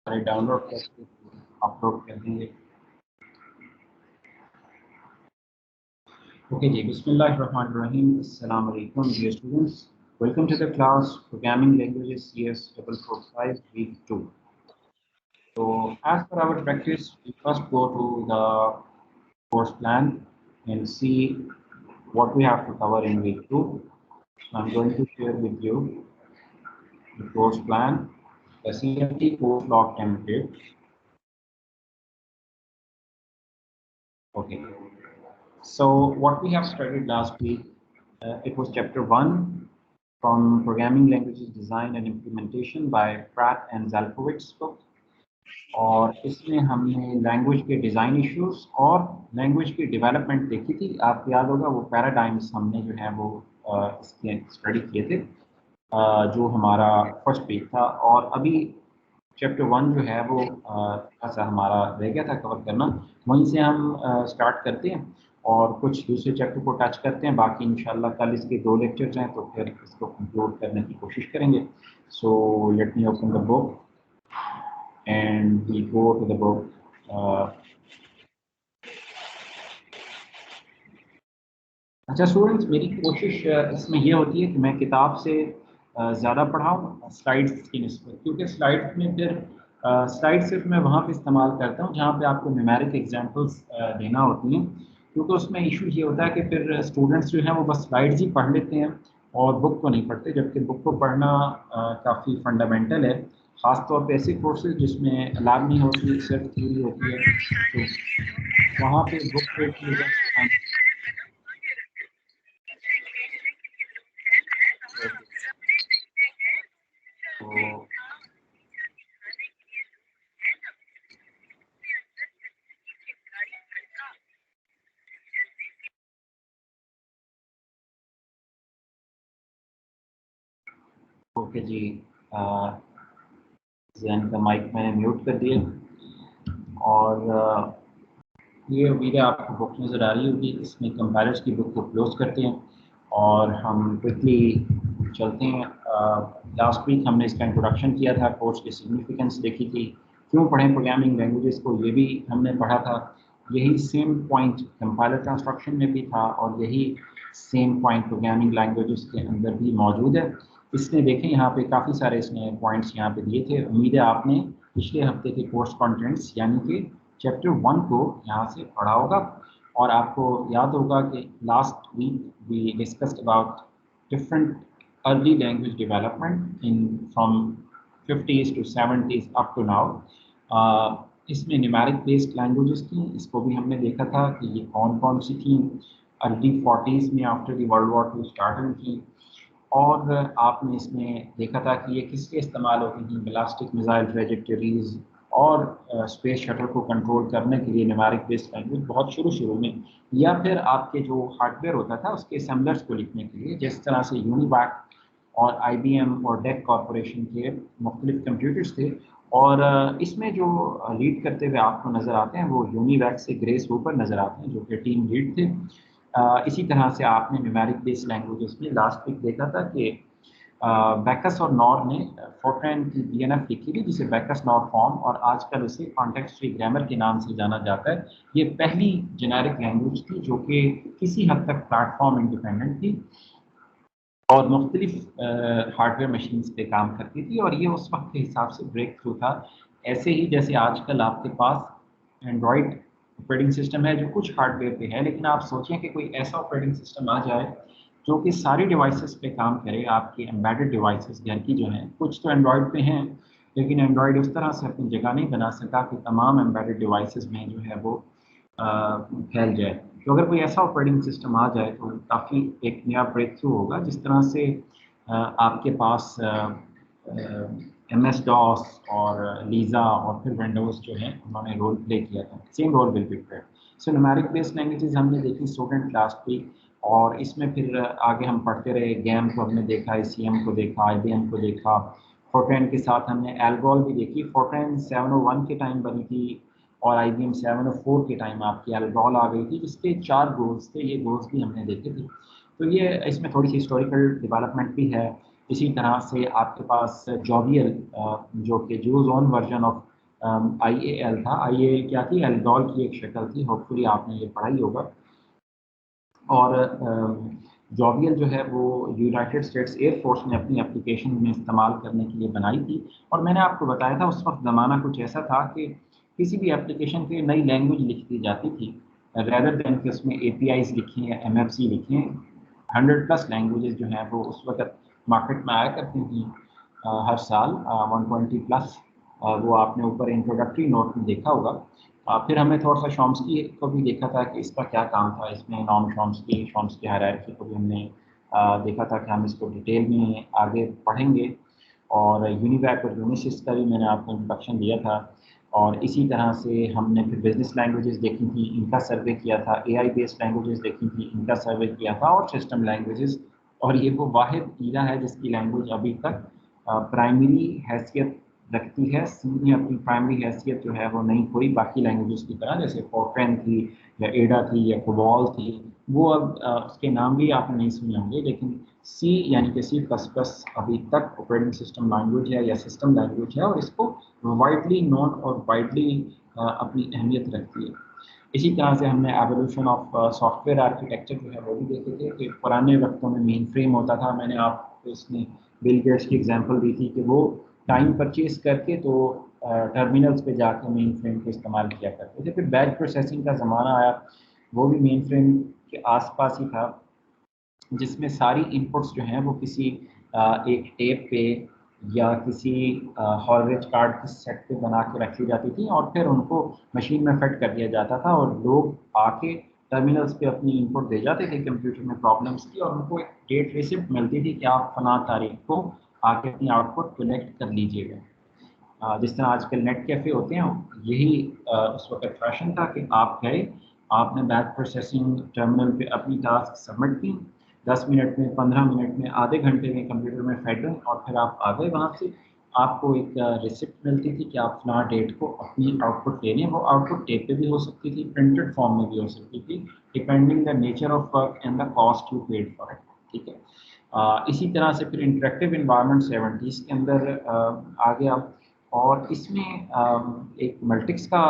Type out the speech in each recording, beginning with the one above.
Download करके upload कर देंगे। ओके जी, बिस्मिल्लाहिर्रहमानिर्रहीम। अस्सलाम वालेकुम dear students, welcome to the class programming languages CS 445 week 2. So as per our practice, we first go to the course plan and see what we have to cover in week 2. So I'm going to share with you the course plan, the CMT course log template. Okay. So what we have studied last week, it was chapter 1 from Programming Languages Design and Implementation by Pratt and Zalkowitz book. और इसमें हमने language के design issues और language की development देखी थी। आपको याद होगा वो पैराडाइम्स हमने जो है वो इसके स्टडी किए थे, जो हमारा फर्स्ट पेज था। और अभी चैप्टर 1 जो है वो ऐसा हमारा रह गया था कवर करना, वहीं से हम स्टार्ट करते हैं और कुछ दूसरे चैप्टर को टच करते हैं। बाकी इंशाल्लाह कल इसके 2 लेक्चर्स हैं तो फिर इसको कंक्लूड करने की कोशिश करेंगे। So let me open the book and we go to the book. अच्छा स्टूडेंट्स, मेरी कोशिश इसमें ये होती है कि मैं किताब से ज़्यादा पढ़ाऊँ स्लाइड्स की निस्बत, क्योंकि स्लाइड्स में फिर स्लाइड सिर्फ मैं वहाँ पे इस्तेमाल करता हूँ जहाँ पे आपको न्यूमेरिक एग्जांपल्स देना होती हैं, क्योंकि उसमें इशू ये होता है कि फिर स्टूडेंट्स जो हैं वो बस स्लाइड्स ही पढ़ लेते हैं और बुक को नहीं पढ़ते, जबकि बुक को पढ़ना काफ़ी फंडामेंटल है, ख़ासतौर पे ऐसे कोर्सेज जिसमें लैब नहीं होती, सिर्फ थ्योरी होती है, तो वहाँ पे बुक पे ओके जी, जैन का माइक मैंने म्यूट कर दिया। और ये वीडियो आपको बुक नज़र आ रही होगी, इसमें कंपाइलर्स की बुक को क्लोज करते हैं और हम क्विकली चलते हैं। लास्ट वीक हमने इसका इंट्रोडक्शन किया था, कोर्स की सिग्निफिकेंस देखी थी, क्यों पढ़ें प्रोग्रामिंग लैंग्वेजेस को, ये भी हमने पढ़ा था। यही सेम पॉइंट कंपाइलर कंस्ट्रक्शन में भी था और यही सेम पॉइंट प्रोग्रामिंग लैंग्वेजेस के अंदर भी मौजूद है। इसने देखें यहाँ पे काफ़ी सारे इसने पॉइंट्स यहाँ पे दिए थे। उम्मीद है आपने पिछले हफ्ते के कोर्स कंटेंट्स यानी कि चैप्टर 1 को यहाँ से पढ़ा होगा। और आपको याद होगा कि last week we discussed about different early language development in from 50s to 70s up to now. इसमें न्यूमेरिक बेस्ड लैंग्वेजेस थी, इसको भी हमने देखा था कि ये कौन कौन सी थी। अर्ली 40s में after the world war 2 start हुई थी। और आपने इसमें देखा था कि ये किस लिए इस्तेमाल होती थी, बैलिस्टिक मिसाइल ट्रेजेक्टरीज और स्पेस शटल को कंट्रोल करने के लिए न्यूमेरिक बेस्ड लैंग्वेज बहुत शुरू में, या फिर आपके जो हार्डवेयर होता था उसके असेंबलर्स को लिखने के लिए, जिस तरह से यूनिवैक और IBM और डेक कॉरपोरेशन के मुख्तलिफ कंप्यूटर्स थे। और इसमें जो लीड करते हुए आपको नज़र आते हैं वो यूनिवैक से ग्रेस हूपर नज़र आते हैं, जो कि टीम लीड थे। इसी तरह से आपने न्यूमेरिक बेस्ड लैंग्वेजेस में लास्ट वीक देखा था कि बैकस और नॉर ने फोर्ट्रैन की DNF लिखी थी, जिसे बैकस नॉर फॉर्म और आजकल उसे कॉन्टेक्स्ट फ्री ग्रामर के नाम से जाना जाता है। ये पहली जेनेरिक लैंग्वेज थी जो कि किसी हद तक प्लेटफॉर्म इंडिपेंडेंट थी और मुख्तलिफ हार्डवेयर मशीन्स पे काम करती थी, और ये उस वक्त के हिसाब से ब्रेक थ्रू था। ऐसे ही जैसे आजकल आपके पास एंड्रॉयड ऑपरेटिंग सिस्टम है जो कुछ हार्डवेयर पे है, लेकिन आप सोचें कि कोई ऐसा ऑपरेटिंग सिस्टम आ जाए जो कि सारी डिवाइसेस पे काम करे, आपकी एम्बेडेड डिवाइसेस घर की जो हैं, कुछ तो एंड्रॉयड पे हैं, लेकिन एंड्रॉयड उस तरह से अपनी जगह नहीं बना सका कि तमाम एम्बेडेड डिवाइसेस में जो है वो फैल जाए। तो अगर कोई ऐसा ऑपरेटिंग सिस्टम आ जाए तो काफ़ी एक नया ब्रेक थ्रू होगा। जिस तरह से आपके पास MS-DOS और लीज़ा और फिर विंडोज़ जो हैं उन्होंने रोल प्ले किया था, same role will be played. So numeric based languages हमने देखी स्टूडेंट लास्ट वीक, और इसमें फिर आगे हम पढ़ते रहे। गैम को हमने देखा, ICM को देखा, IBM को देखा, फोर्ट्रैन के साथ हमने एल्गोल भी देखी। फोर्ट्रैन 701 के टाइम बनी थी और IBM 704 के टाइम आपकी एल्गोल आ गई थी, जिसके 4 गोल्स थे, ये गोल्स भी हमने देखे थे। तो ये इसमें थोड़ी सी हिस्टोरिकल डेवलपमेंट भी है। इसी तरह से आपके पास जॉबियल जो कि जूज ओन वर्जन ऑफ IAL था। IAL क्या थी? एल्डोल की एक शक्ल थी, होपफुली आपने ये पढ़ाई होगा। और जॉबियल जो है वो यूनाइटेड स्टेट्स एयर फोर्स ने अपनी एप्लीकेशन में इस्तेमाल करने के लिए बनाई थी। और मैंने आपको बताया था उस वक्त ज़माना कुछ ऐसा था कि किसी भी एप्लीकेशन पे नई लैंग्वेज लिख दी जाती थी, रेदर देन कि उसमें APIs लिखें या MFC लिखें। 100+ लैंग्वेजेस जो हैं वो उस वक्त मार्केट में आया करती थी हर साल 120+। वो आपने ऊपर इंट्रोडक्टरी नोट में देखा होगा। फिर हमने थोड़ा सा शॉम्स्की को भी देखा था कि इसका क्या काम था, इसमें नॉम शॉम्स्की हायरार्की को भी हमने देखा था कि हम इसको डिटेल में आगे पढ़ेंगे। और यूनिवैक और यूनिसिस का भी मैंने आपको इंट्रोडक्शन दिया था। और इसी तरह से हमने फिर बिजनेस लैंग्वेजेस देखी थी, इनका सर्वे किया था। AI बेस्ड लैंग्वेजेस देखी थी, इनका सर्वे किया था। और सिस्टम लैंग्वेजेस। और ये वो वाहिद ईरा है जिसकी लैंग्वेज अभी तक प्राइमरी हैसियत रखती है। सी ने अपनी प्राइमरी हैसियत जो है वो नहीं खोई बाकी लैंग्वेजेस की तरह, जैसे फॉरट्रैन थी या एडा थी या कोबॉल थी। वो अब उसके नाम भी आपने नहीं सुने होंगे, लेकिन सी यानी कि C++ अभी तक ऑपरेटिंग सिस्टम लैंग्वेज है या सिस्टम लैंग्वेज है, और इसको वाइडली नोन और वाइडली अपनी अहमियत रखती है। इसी तरह से हमने एवोल्यूशन ऑफ सॉफ्टवेयर आर्किटेक्चर जो है वो भी देखे थे कि पुराने वक्तों में मेन फ्रेम होता था। मैंने आपको इसमें बिल गेट्स की एग्जांपल दी थी कि वो टाइम परचेज करके तो टर्मिनल्स पे जाकर मेन फ्रेम को इस्तेमाल किया करते थे। फिर बैच प्रोसेसिंग का ज़माना आया, वो भी मेन फ्रेम के आसपास ही था, जिसमें सारी इनपुट्स जो हैं वो किसी एक टेप पे या किसी हॉलरेज कार्ड के सेट पे बना के रखी जाती थी, और फिर उनको मशीन में फिट कर दिया जाता था, और लोग आके टर्मिनल्स पे अपनी इनपुट दे जाते थे कंप्यूटर में प्रॉब्लम्स की, और उनको एक डेट रिसिप्ट मिलती थी कि आप फला तारीख को आके अपनी आउटपुट कलेक्ट कर लीजिएगा। जिस तरह आजकल नेट कैफ़े होते हैं, यही उस वक्त फैशन था कि आप गए, आपने बैच प्रोसेसिंग टर्मिनल पे अपनी टास्क सबमिट की, 10 मिनट में, 15 मिनट में, आधे घंटे में कंप्यूटर में फेड हुई, और फिर आप आ गए वहाँ से। आपको एक रिसिप्ट मिलती थी कि आप फलां डेट को अपनी आउटपुट ले लें। वो आउटपुट टेप पे भी हो सकती थी, प्रिंटेड फॉर्म में भी हो सकती थी, depending the nature of work and the cost you paid for it. ठीक है। इसी तरह से फिर इंटरेक्टिव इन्वायरमेंट 70s के अंदर आ गया, और इसमें एक मल्टिक्स का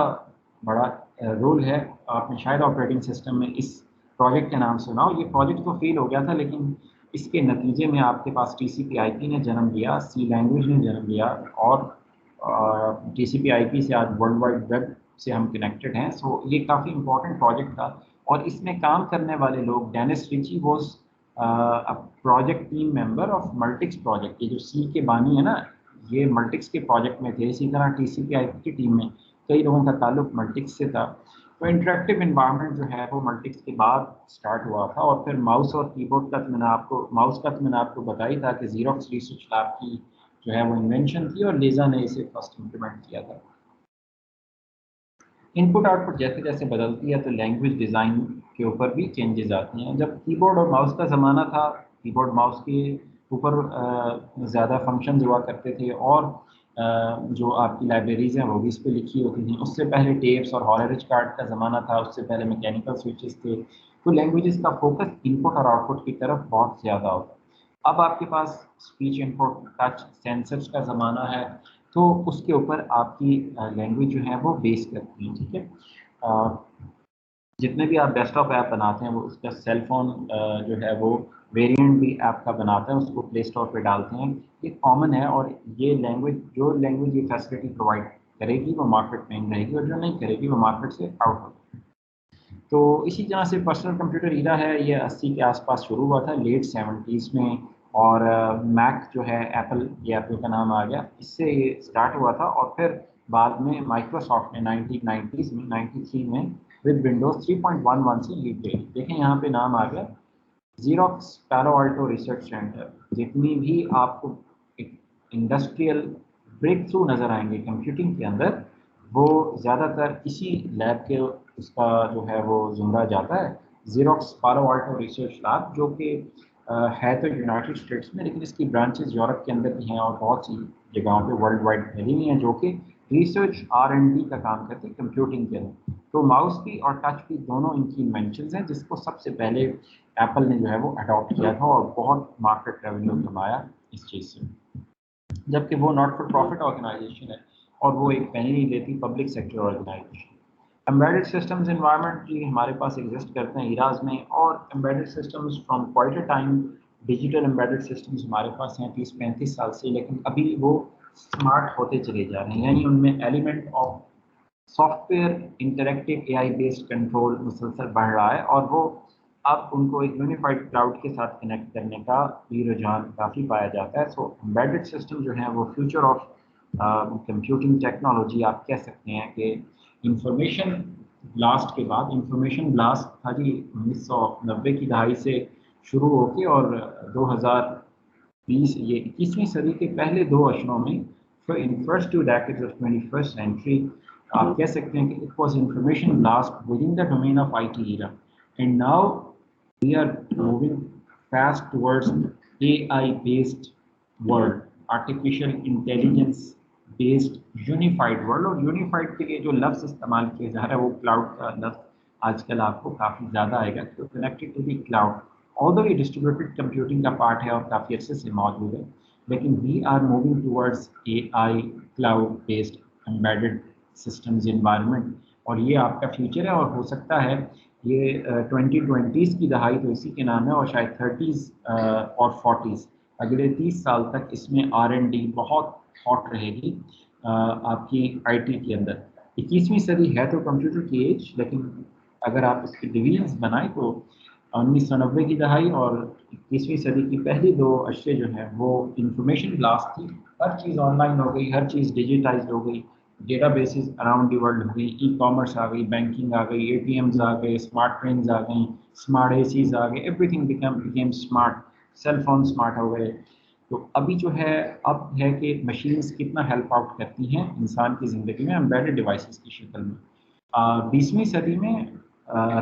बड़ा रोल है। आपने शायद ऑपरेटिंग सिस्टम में इस प्रोजेक्ट के नाम सुना हो। ये प्रोजेक्ट तो फेल हो गया था, लेकिन इसके नतीजे में आपके पास TCP/IP ने जन्म लिया, सी लैंग्वेज ने जन्म लिया, और TCP/IP से आज वर्ल्ड वाइड वेब से हम कनेक्टेड हैं। सो ये काफ़ी इंपॉर्टेंट प्रोजेक्ट था, और इसमें काम करने वाले लोग, Dennis Ritchie was a project team member of Multics project. ये जो सी के बानी है ना, ये मल्टिक्स के प्रोजेक्ट में थे। इसी तरह TCP/IP की टीम में कई लोगों का ताल्लुक मल्टिक्स से था। तो इंटरेक्टिव इन्वायरमेंट जो है वो मल्टिक्स के बाद स्टार्ट हुआ था। और फिर माउस और कीबोर्ड का तो मैंने आपको बताई था कि ज़ीरोक्स रिसर्च लैब की जो है वो इन्वेंशन थी, और लेज़ा ने इसे फर्स्ट इम्प्लीमेंट किया था। इनपुट आउटपुट जैसे जैसे बदलती है तो लैंग्वेज डिज़ाइन के ऊपर भी चेंजेस आती हैं। जब कीबोर्ड और माउस का ज़माना था, कीबोर्ड माउस के ऊपर ज़्यादा फंक्शंस हुआ करते थे, और जो आपकी लाइब्रेरीज़ हैं वो भी इस पे लिखी होती थी। उससे पहले टेप्स और हॉलरेज कार्ड का ज़माना था, उससे पहले मैकेनिकल स्विचेस थे। तो लैंग्वेजेस का फोकस इनपुट और आउटपुट की तरफ बहुत ज़्यादा होता है। अब आपके पास स्पीच इनपुट, टच सेंसर्स का ज़माना है, तो उसके ऊपर आपकी लैंग्वेज जो है वो बेस करती है। ठीक है। अ, जितने भी आप डेस्कटॉप ऐप बनाते हैं, वो उसका सेल फोन जो है वो वेरिएंट भी ऐप का बनाता है, उसको प्ले स्टोर पे डालते हैं। ये कॉमन है, और ये लैंग्वेज ये फैसिलिटी प्रोवाइड करेगी वो मार्केट में रहेगी, और जो नहीं करेगी वो मार्केट से आउट हो। तो इसी तरह से पर्सनल कंप्यूटर ईरा है, ये 80 के आसपास शुरू हुआ था, लेट 70s में। और मैक जो है, एप्पल का नाम आ गया, इससे ये स्टार्ट हुआ था। और फिर बाद में माइक्रोसॉफ्ट ने 1990s में, 93 में विद विंडोज़ 3.11 से लीड ले ली। देखें यहाँ पे नाम आ गया, ज़ीरोक्स पैलो अल्टो रिसर्च सेंटर। जितनी भी आपको इंडस्ट्रियल ब्रेक थ्रू नज़र आएंगे कंप्यूटिंग के अंदर, वो ज़्यादातर इसी लैब के उसका जो है वो ज़ुमरा जाता है, ज़ीरोक्स पैलो अल्टो रिसर्च लैब, जो कि है तो यूनाइटेड स्टेट्स में, लेकिन इसकी ब्रांचेस यूरोप के अंदर भी हैं, और बहुत सी जगहों पे वर्ल्ड वाइड फैली हुई हैं, जो कि रिसर्च R&D का काम करती है कंप्यूटिंग के अंदर। तो माउस की और टच की दोनों इनकी इन्वेंशंस हैं, जिसको सबसे पहले एप्पल ने जो है वो अडॉप्ट किया था, और बहुत मार्केट रेवेन्यू कमाया इस चीज़ से। जबकि वो नॉट फॉर प्रॉफिट ऑर्गेनाइजेशन है, اور وہ ایک پینی نہیں لیتی public sector organisation. Embedded systems environment جی ہمارے پاس ایگزسٹ کرتے ہیں ایراز میں, اور embedded systems from quite a time, digital embedded systems ہمارے پاس ہیں 30-35 سال سے, لیکن ابھی وہ اسمارٹ ہوتے چلے جا رہے ہیں, یعنی ان میں element of soft where interactive a I based control مسلسل بڑھ رہا ہے, اور وہ اب ان کو ایک یونیفائڈ کلاؤڈ کے ساتھ کنیکٹ کرنے کا بھی رجحان کافی پایا جاتا ہے. سو ایمبیڈڈ سسٹم جو ہیں وہ فیوچر آف کمپیوٹنگ ٹیکنالوجی آپ کہہ سکتے ہیں کہ انفارمیشن بلاسٹ کے بعد, انفارمیشن بلاسٹ تھا جی 1990 کی دہائی سے شروع ہو کے, اور 2020 یہ 21ویں صدی کے پہلے 2 اشروں میں, in first 2 decades of 21st century آپ کہہ سکتے ہیں کہ it was information blast with in the domain of I T era, and now we are moving fast towards AI based world, artificial intelligence based unified world. اور unified کے لیے جو لفظ استعمال کیا جا رہا ہے وہ کلاؤڈ کا لفظ آج کل آپ کو کافی زیادہ آئے گا, تو connected to the cloud. although یہ ڈسٹریبیوٹیڈ کمپیوٹنگ کا پارٹ ہے اور کافی عرصے سے موجود ہے, لیکن we are moving towards A I cloud based embedded systems environment, اور یہ آپ کا فیوچر ہے. اور ہو سکتا ہے یہ 2020s کی دہائی تو اسی کے نام ہے, اور شاید 30s اور 40s اگلے 30 سال تک اس میں R&D بہت ہاٹ رہے گی آپ کی آئی ٹی کے اندر. 21ویں صدی ہے تو کمپیوٹر کی ایج, لیکن اگر آپ اس کے ڈویژنس بنائیں تو 1990 کی دہائی اور 21ویں صدی کی پہلی 2 اشرے جو ہیں وہ انفارمیشن بلاسٹ تھی. ہر چیز آن لائن ہو گئی, ہر چیز ڈیجیٹائزڈ ہو گئی, databases around the world ہو گئی, ای کامرس آ گئی, بینکنگ آ گئی, اے ٹی ایمز آ گئے, اسمارٹ ٹرینز آ گئیں, اسمارٹ اے سیز آ گئے, everything became smart, cell phone smart ہو گئے. تو ابھی جو ہے اب ہے کہ مشینز کتنا ہیلپ آؤٹ کرتی ہیں انسان کی زندگی میں ایمبیڈڈ ڈیوائسز کی شکل میں. 20ویں صدی میں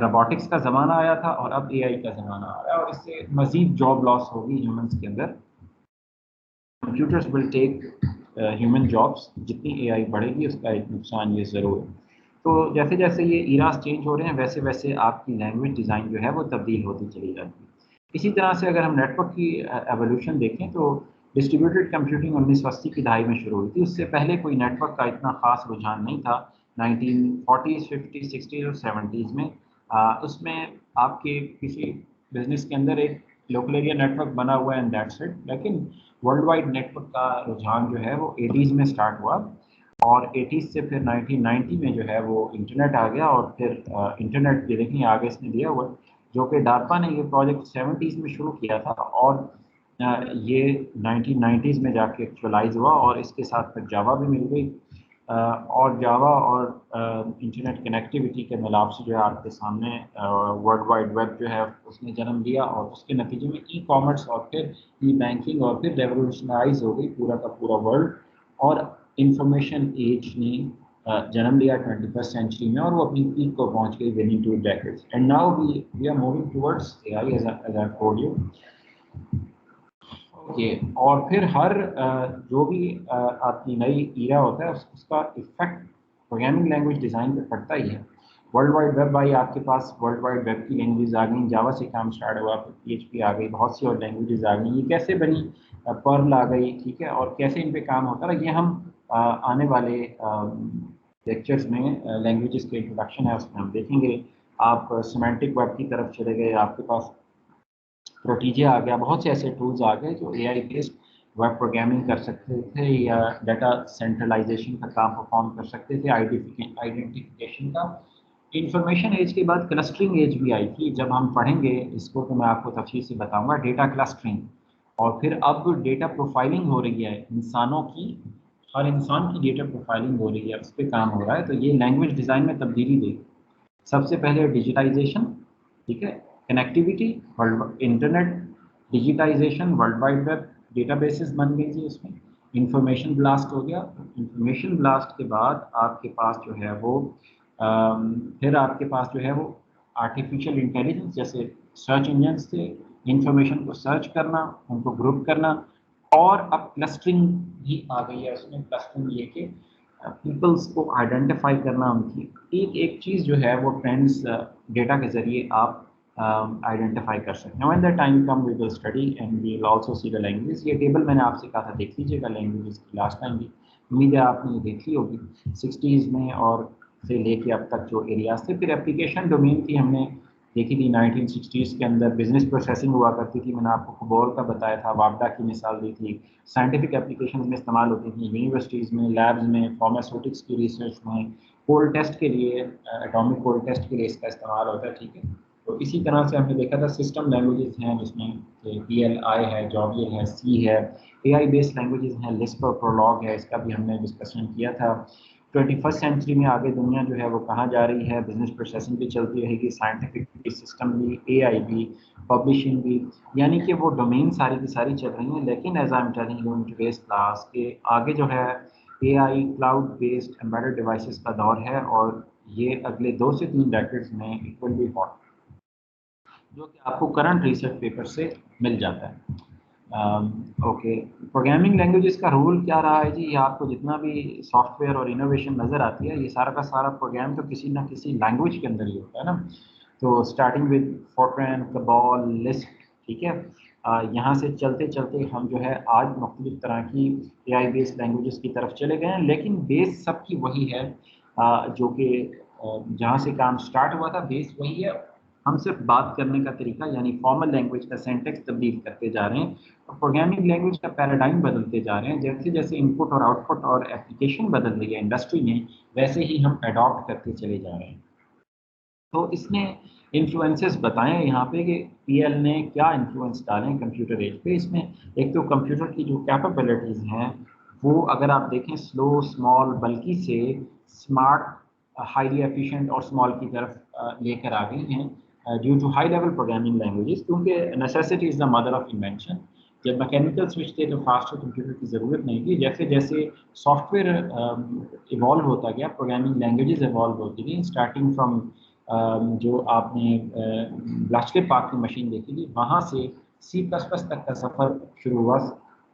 روبوٹکس کا زمانہ آیا تھا, اور اب اے آئی کا زمانہ آ رہا ہے, اور اس سے مزید جاب لاس ہوگی ہیومنس کے اندر. کمپیوٹرز ول ٹیک ہیومن جابس, جتنی اے آئی بڑھے گی اس کا ایک نقصان یہ ضرور ہے. تو جیسے جیسے یہ ایراز چینج ہو رہے ہیں ویسے ویسے آپ کی لینگویج ڈیزائن جو ہے وہ تبدیل ہوتی چلی جاتی ہے. اسی طرح سے اگر ہم نیٹ ورک کی ایولیوشن دیکھیں تو ڈسٹریبیوٹیڈ کمپیوٹنگ 1980 کی دہائی میں شروع ہوئی تھی, اس سے پہلے کوئی نیٹ ورک کا اتنا خاص رجحان نہیں تھا 1940s 50s 60s اور 70s میں. اس میں آپ کے کسی بزنس کے اندر ایک لوکل ایریا نیٹ ورک بنا ہوا ہے اینڈ دیٹس اٹ, لیکن ورلڈ وائڈ نیٹ ورک کا رجحان جو ہے وہ 80s میں سٹارٹ ہوا, اور 80s سے پھر 1990 میں جو ہے وہ انٹرنیٹ آ گیا, اور پھر انٹرنیٹ یہ دیکھیں آگے اس نے دیا ہوا, جو کہ ڈارپا نے یہ پروجیکٹ 70s میں شروع کیا تھا, اور یہ 1990s میں جا کے ایکچولائز ہوا, اور اس کے ساتھ پھر جاوا بھی مل گئی, اور جاوا اور انٹرنیٹ کنیکٹیوٹی کے ملاپ سے جو ہے آپ کے سامنے ورلڈ وائڈ ویب جو ہے اس نے جنم لیا, اور اس کے نتیجے میں ای کامرس اور پھر ای بینکنگ اور پھر ریولیوشنائز ہو گئی پورا کا پورا ورلڈ, اور انفارمیشن ایج نے جنم لیا 21st سینچری میں, اور وہ اپنی پیک کو پہنچ گئی with in 2 decades, and now we are moving towards A I as I told you. اور پھر ہر جو بھی آپ کی نئی ایرا ہوتا ہے اس کا افیکٹ پروگرامنگ لینگویج ڈیزائن پہ پڑتا ہی ہے. ورلڈ وائڈ ویب آئی آپ کے پاس, ورلڈ وائڈ ویب کی لینگویج آ گئیں, جاوا سے کام اسٹارٹ ہوا, پھر پی ایچ پی آ گئی, بہت سی اور لینگویجز آ گئیں. یہ کیسے بنی, پرل آ گئی, ٹھیک ہے, اور کیسے ان پہ کام ہوتا ہے, یہ ہم آنے والے لیکچرز میں لینگویجز کے انٹروڈکشن ہے اس میں ہم دیکھیں گے. آپ سیمینٹک ویب کی طرف چلے گئے, آپ کے پاس پروٹیجیا آ گیا, بہت سے ایسے ٹولز آ گئے جو اے آئی بیسڈ ویب پروگرامنگ کر سکتے تھے یا ڈیٹا سینٹرلائزیشن کا کام پرفارم کر سکتے تھے, آئیڈینٹیفیکیشن کا. انفارمیشن ایج کے بعد کلسٹرنگ ایج بھی آئی تھی, جب ہم پڑھیں گے اس کو تو میں آپ کو تفصیل سے بتاؤں گا ڈیٹا کلسٹرنگ. اور پھر اب ڈیٹا پروفائلنگ ہو رہی ہے انسانوں کی, ہر انسان کی ڈیٹا پروفائلنگ ہو رہی ہے, اس پہ کام ہو رہا ہے. تو یہ لینگویج ڈیزائن میں تبدیلی دے گی. سب سے پہلے ڈیجیٹائزیشن, ٹھیک ہے, connectivity, internet, digitisation, world wide web, databases بن گئی جی. اس میں انفارمیشن بلاسٹ ہو گیا. انفارمیشن بلاسٹ کے بعد آپ کے پاس جو ہے وہ پھر آپ کے پاس جو ہے وہ آرٹیفیشیل انٹیلیجنس, جیسے سرچ انجنس تھے, انفارمیشن کو سرچ کرنا, ان کو گروپ کرنا, اور اب کلسٹرنگ بھی آ گئی ہے اس میں. کلسٹرنگ یہ کہ پیپلز کو آئیڈینٹیفائی کرنا, ان کی ایک ایک چیز جو ہے وہ ٹرینڈس ڈیٹا کے ذریعے آپ آئیڈینٹیفائی کر سکتے ہیں. When the time come we will study and we will also see the language. یہ ٹیبل میں نے آپ سے کہا تھا دیکھ لیجیے گا لینگویجز کی لاسٹ ٹائم بھی. امید ہے آپ نے یہ دیکھ لی ہوگی 60s میں اور سے لے کے اب تک جو ایریاز تھے. پھر اپلیکیشن ڈومین تھی ہم نے دیکھی تھی 1960s کے اندر. بزنس پروسیسنگ ہوا کرتی تھی, میں نے آپ کو خبور کا بتایا تھا, وابڈا کی مثال دی تھی. سائنٹیفک اپلیکیشنز میں استعمال ہوتی تھیں یونیورسٹیز میں, لیبز میں, فارماسیوٹکس کی ریسرچ میں, کول ٹیسٹ کے لیے, اٹامک کول ٹیسٹ کے لیے اس کا استعمال ہوتا ہے. ٹھیک ہے, تو اسی طرح سے ہم نے دیکھا تھا سسٹم لینگویجز ہیں جس میں پی ایل آئی ہے, جاویل ہے, سی ہے, اے آئی بیسڈ لینگویجز ہیں, لسپ اور پرولاگ ہے, اس کا بھی ہم نے ڈسکشن کیا تھا. 21 سینچری میں آگے دنیا جو ہے وہ کہاں جا رہی ہے, بزنس پروسیسنگ بھی چلتی رہے گی, سائنٹیفک بھی, سسٹم بھی, اے آئی بھی, پبلشنگ بھی, یعنی کہ وہ ڈومین ساری کی ساری چل رہی ہیں. لیکن as I am telling you in today's class کے آگے جو ہے اے I cloud based embedded devices کا دور ہے, اور یہ اگلے 2 سے 3 ڈیکیڈز میں اٹ ول بی ہاٹ, جو کہ آپ کو کرنٹ ریسرچ پیپر سے مل جاتا ہے. اوکے, پروگرامنگ لینگویجز کا رول کیا رہا ہے جی؟ یہ آپ کو جتنا بھی سافٹ ویئر اور انوویشن نظر آتی ہے, یہ سارا کا سارا پروگرام تو کسی نہ کسی لینگویج کے اندر ہی ہوتا ہے نا. تو اسٹارٹنگ ود فورٹرین, کبال, لسپ, ٹھیک ہے, یہاں سے چلتے چلتے ہم جو ہے آج مختلف طرح کی اے آئی بیسڈ لینگویجز کی طرف چلے گئے ہیں, لیکن بیس سب کی وہی ہے, جو کہ جہاں سے کام سٹارٹ ہوا تھا بیس وہی ہے. ہم صرف بات کرنے کا طریقہ یعنی فارمل لینگویج کا سینٹیکس تبدیل کرتے جا رہے ہیں, اور پروگرامنگ لینگویج کا پیراڈائم بدلتے جا رہے ہیں. جیسے جیسے ان پٹ اور آؤٹ پٹ اور اپلیکیشن بدل رہی ہے انڈسٹری میں, ویسے ہی ہم اڈاپٹ کرتے چلے جا رہے ہیں. تو اس نے انفلوئنسز بتائیں یہاں پہ کہ پی ایل نے کیا انفلوئنس ڈالیں کمپیوٹر ایج پہ. اس میں ایک تو کمپیوٹر کی جو کیپیبلٹیز ہیں وہ اگر آپ دیکھیں سلو, اسمال, بلکی سے اسمارٹ, ہائیلی ایفیشینٹ اور اسمال کی طرف لے کر آ گئی ہیں due to high level programming languages, کیونکہ necessity is the mother of invention. جب میکینیکل سوئچ تھے تو فاسٹر کمپیوٹر کی ضرورت نہیں تھی. جیسے جیسے سافٹ ویئر ایوالو ہوتا گیا, پروگرامنگ لینگویجز ایوالو ہوتی گئی, اسٹارٹنگ فرام جو آپ نے بلاسٹر پارک کی مشین دیکھی تھی, وہاں سے سی پلس پلس تک کا سفر شروع ہوا,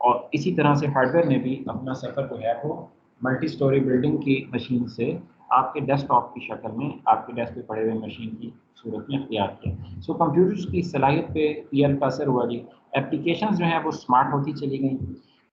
اور اسی طرح سے ہارڈ ویئر نے بھی اپنا سفر جو ہے وہ ملٹی سٹوری بلڈنگ کی مشین سے آپ کے ڈیسک ٹاپ کی شکل میں آپ کے ڈیسک پہ پڑے ہوئے مشین کی صورت میں اختیار کیا. سو کمپیوٹرز کی صلاحیت پہ پی ایل کا اثر ہوا جی. اپلیکیشنز جو ہیں وہ اسمارٹ ہوتی چلی گئیں.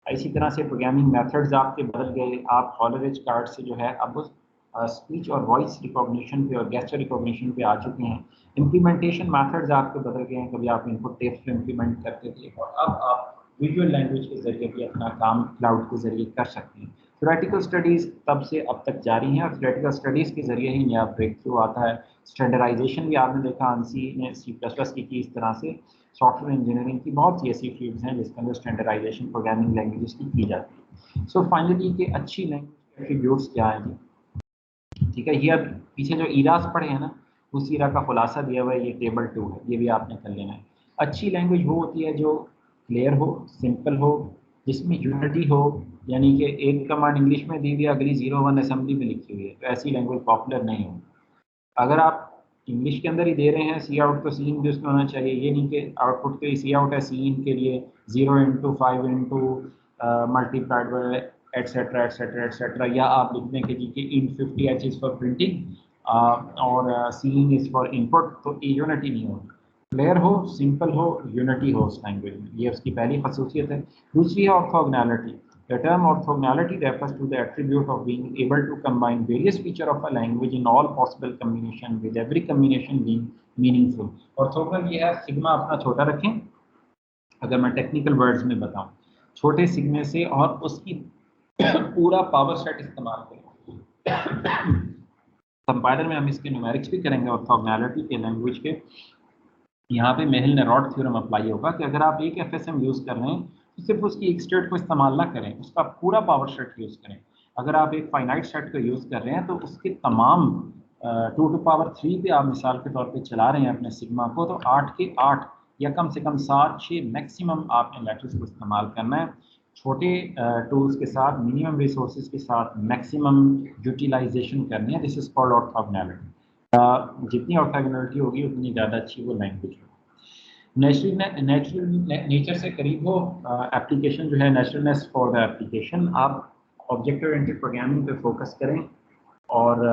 اسی طرح سے پروگرامنگ میتھڈز آپ کے بدل گئے. آپ ہالوریج کارڈ سے جو ہے اب اسپیچ اور وائس ریکگنیشن پہ اور گیسچر ریکگنیشن پہ آ چکے ہیں. امپلیمنٹیشن میتھڈز آپ کے بدل گئے ہیں. کبھی آپ ان پٹ ٹیکسٹ پہ امپلیمنٹ کرتے تھے, اور اب آپ ویژول لینگویج کے ذریعے بھی اپنا کام کلاؤڈ کے ذریعے کر سکتے ہیں. تھیوریٹیکل اسٹڈیز تب سے اب تک جاری ہیں, اور تھیوریٹیکل اسٹڈیز کے ذریعے ہی نیا بریک تھرو آتا ہے. اسٹینڈرڈائزیشن بھی آپ نے دیکھا انسی نے سی پلس پلس کی اس طرح سے سافٹ ویئر انجینئرنگ کی بہت سی ایسی فیلڈز ہیں جس کے اندر اسٹینڈرڈائزیشن پروگرامنگ لینگویجز کی جاتی ہے. سو فائنلی کہ اچھی لینگویج کے ایٹریبیوٹس کیا ہیں جی؟ ٹھیک ہے, یہ اب پیچھے جو ایراز پڑھے ہیں نا, اس ایرا کا خلاصہ دیا ہوا ہے, یہ ٹیبل 2 ہے, یہ بھی آپ نے کر لینا ہے. اچھی لینگویج وہ ہوتی ہے جو کلیئر ہو, سمپل ہو, جس میں یونٹی ہو, یعنی کہ ایک کمانڈ انگلش میں دی ہوئی ہے, اگلی 01 اسمبلی میں لکھی ہوئی ہے, تو ایسی لینگویج پاپولر نہیں ہو. اگر آپ انگلش کے اندر ہی دے رہے ہیں سی آؤٹ, تو سی ان بھی اس میں ہونا چاہیے. یہ نہیں کہ آؤٹ پٹ کے سی آؤٹ ہے, سی ان کے لیے 0 × 5 × multiplied by etcetera etcetera etcetera, یا آپ لکھ دیں کہ جی کہ in 50 H is for printing اور سی ان از فار ان پٹ, تو یونٹی نہیں ہوگی. کلیئر ہو, سمپل ہو, یونٹی ہو اس لینگویج میں, یہ اس کی پہلی خصوصیت ہے. دوسری ہے orthogonality. The term orthogonality refers to the attribute of being able to combine various features of a language in all possible combination, with every combination being meaningful. Orthogonal یہ ہے, سگما اپنا چھوٹا رکھیں, اگر میں ٹیکنیکل ورڈز میں بتاؤں, چھوٹے سگمے سے اور اس کی پورا پاور سیٹ استعمال کریں. کمپائلر میں ہم اس کے نیومیرکس بھی کریں گے آرتھوگنالٹی کے لینگویج کے. یہاں پہ میہل نیروڈ تھیورم اپلائی ہوگا کہ اگر آپ ایک ایف ایس ایم یوز کر رہے ہیں تو صرف اس کی ایک اسٹیٹ کو استعمال نہ کریں, اس کا پورا پاور سیٹ یوز کریں. اگر آپ ایک فائنائٹ سیٹ کو یوز کر رہے ہیں تو اس کے تمام 2⁻³ پہ آپ مثال کے طور پہ چلا رہے ہیں اپنے سگما کو, تو 8 کے 8 یا کم سے کم 7-6 میکسیمم آپ نے لیٹرز کو استعمال کرنا ہے. چھوٹے ٹولز کے ساتھ, منیمم ریسورسز کے ساتھ میکسیمم یوٹیلائزیشن کرنی ہے. دس از کالڈ آرتھوگنالٹی. جتنی آرتھوگنالٹی ہوگی اتنی زیادہ اچھی وہ لینگویج ہوگی. نیچرل نیچر سے قریب ہو اپلیکیشن جو ہے, نیچرلنیس فار دا اپلیکیشن. آپ آبجیکٹ اورینٹڈ پروگرامنگ پہ فوکس کریں, اور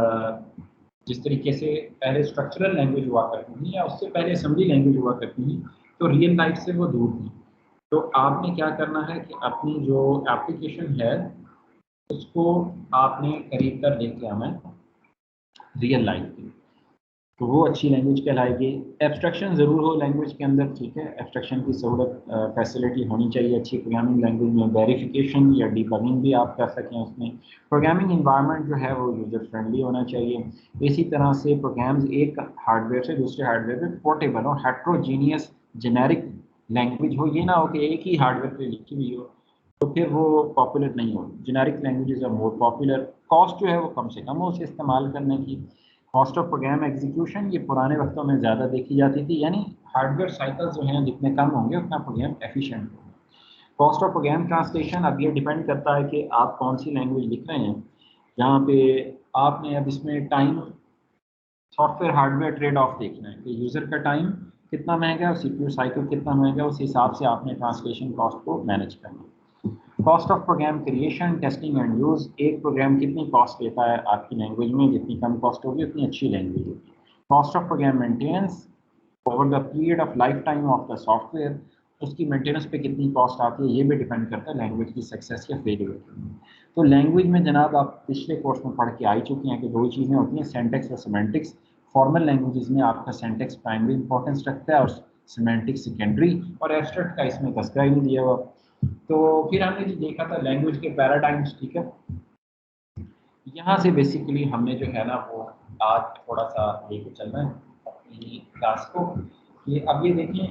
جس طریقے سے پہلے اسٹرکچرل لینگویج ہوا کرتی تھی یا اس سے پہلے اسمبلی لینگویج ہوا کرتی تھی, تو ریئل لائف سے وہ دور تھی. تو آپ نے کیا کرنا ہے کہ اپنی جو اپلیکیشن ہے उसको आपने करीब कर लेके आना है रियल लाइफ की, तो वो अच्छी लैंग्वेज कहलाएगी। एब्स्ट्रक्शन ज़रूर हो लैंग्वेज के अंदर, ठीक है, एब्स्ट्रक्शन की सहूलत फैसिलिटी होनी चाहिए अच्छी प्रोग्रामिंग लैंग्वेज में। वेरिफिकेशन या डिबगिंग भी आप कर सकें उसमें। प्रोग्रामिंग इन्वायरमेंट जो है वो यूज़र फ्रेंडली होना चाहिए। इसी तरह से प्रोग्राम्स एक हार्डवेयर से दूसरे हार्डवेयर पे पोर्टेबल हो, हेट्रोजीनियस जेनेरिक लैंग्वेज हो, ये ना हो कि एक ही हार्डवेयर पे लिखी हुई हो तो फिर वो पॉपुलर नहीं हो। Generic languages are more popular. Cost जो है वो कम से कम हो उसे इस्तेमाल करने की। कॉस्ट ऑफ प्रोग्राम एग्जीक्यूशन ये पुराने वक्तों में ज़्यादा देखी जाती थी, यानी हार्डवेयर साइकिल जो हैं जितने कम होंगे उतना प्रोग्राम एफिशिएंट होगा। कॉस्ट ऑफ प्रोग्राम ट्रांसलेशन अब ये डिपेंड करता है कि आप कौन सी लैंग्वेज लिख रहे हैं। जहाँ पे आपने अब इसमें time software hardware trade off देखना है कि यूज़र का टाइम कितना महंगा है और सीपीयू साइकिल कितना महंगा है, उस हिसाब से आपने ट्रांसलेशन कॉस्ट को मैनेज करना है। Cost of program creation, testing and use, एक प्रोग्राम कितनी कॉस्ट लेता है आपकी लैंग्वेज में, जितनी कम कॉस्ट होगी उतनी अच्छी लैंग्वेज होगी। Cost of program maintenance over the period of life time of the software, उसकी मेंटेनेंस पे कितनी कॉस्ट आती है, ये भी डिपेंड करता है लैंग्वेज की सक्सेस या फेलियर पे। तो लैंग्वेज में जनाब आप पिछले कोर्स में पढ़ के आ ही चुके हैं कि दो चीज़ें होती हैं, सेंटेक्स और सिमेंटिक्स। फॉर्मल लैंग्वेजेस में आपका सेंटेक्स प्राइमरी इंपॉर्टेंस रखता है और सिमेंटिक्स सेकेंडरी, और एब्स्ट्रैक्ट का इसमें तस्करा ही नहीं दिया हुआ। तो फिर हमने जो देखा था लैंग्वेज के पैराडाइम्स, ठीक है, यहाँ से बेसिकली हमने जो है ना वो आज थोड़ा सा लेके चलना है अपनी क्लास को। ये अब ये देखें,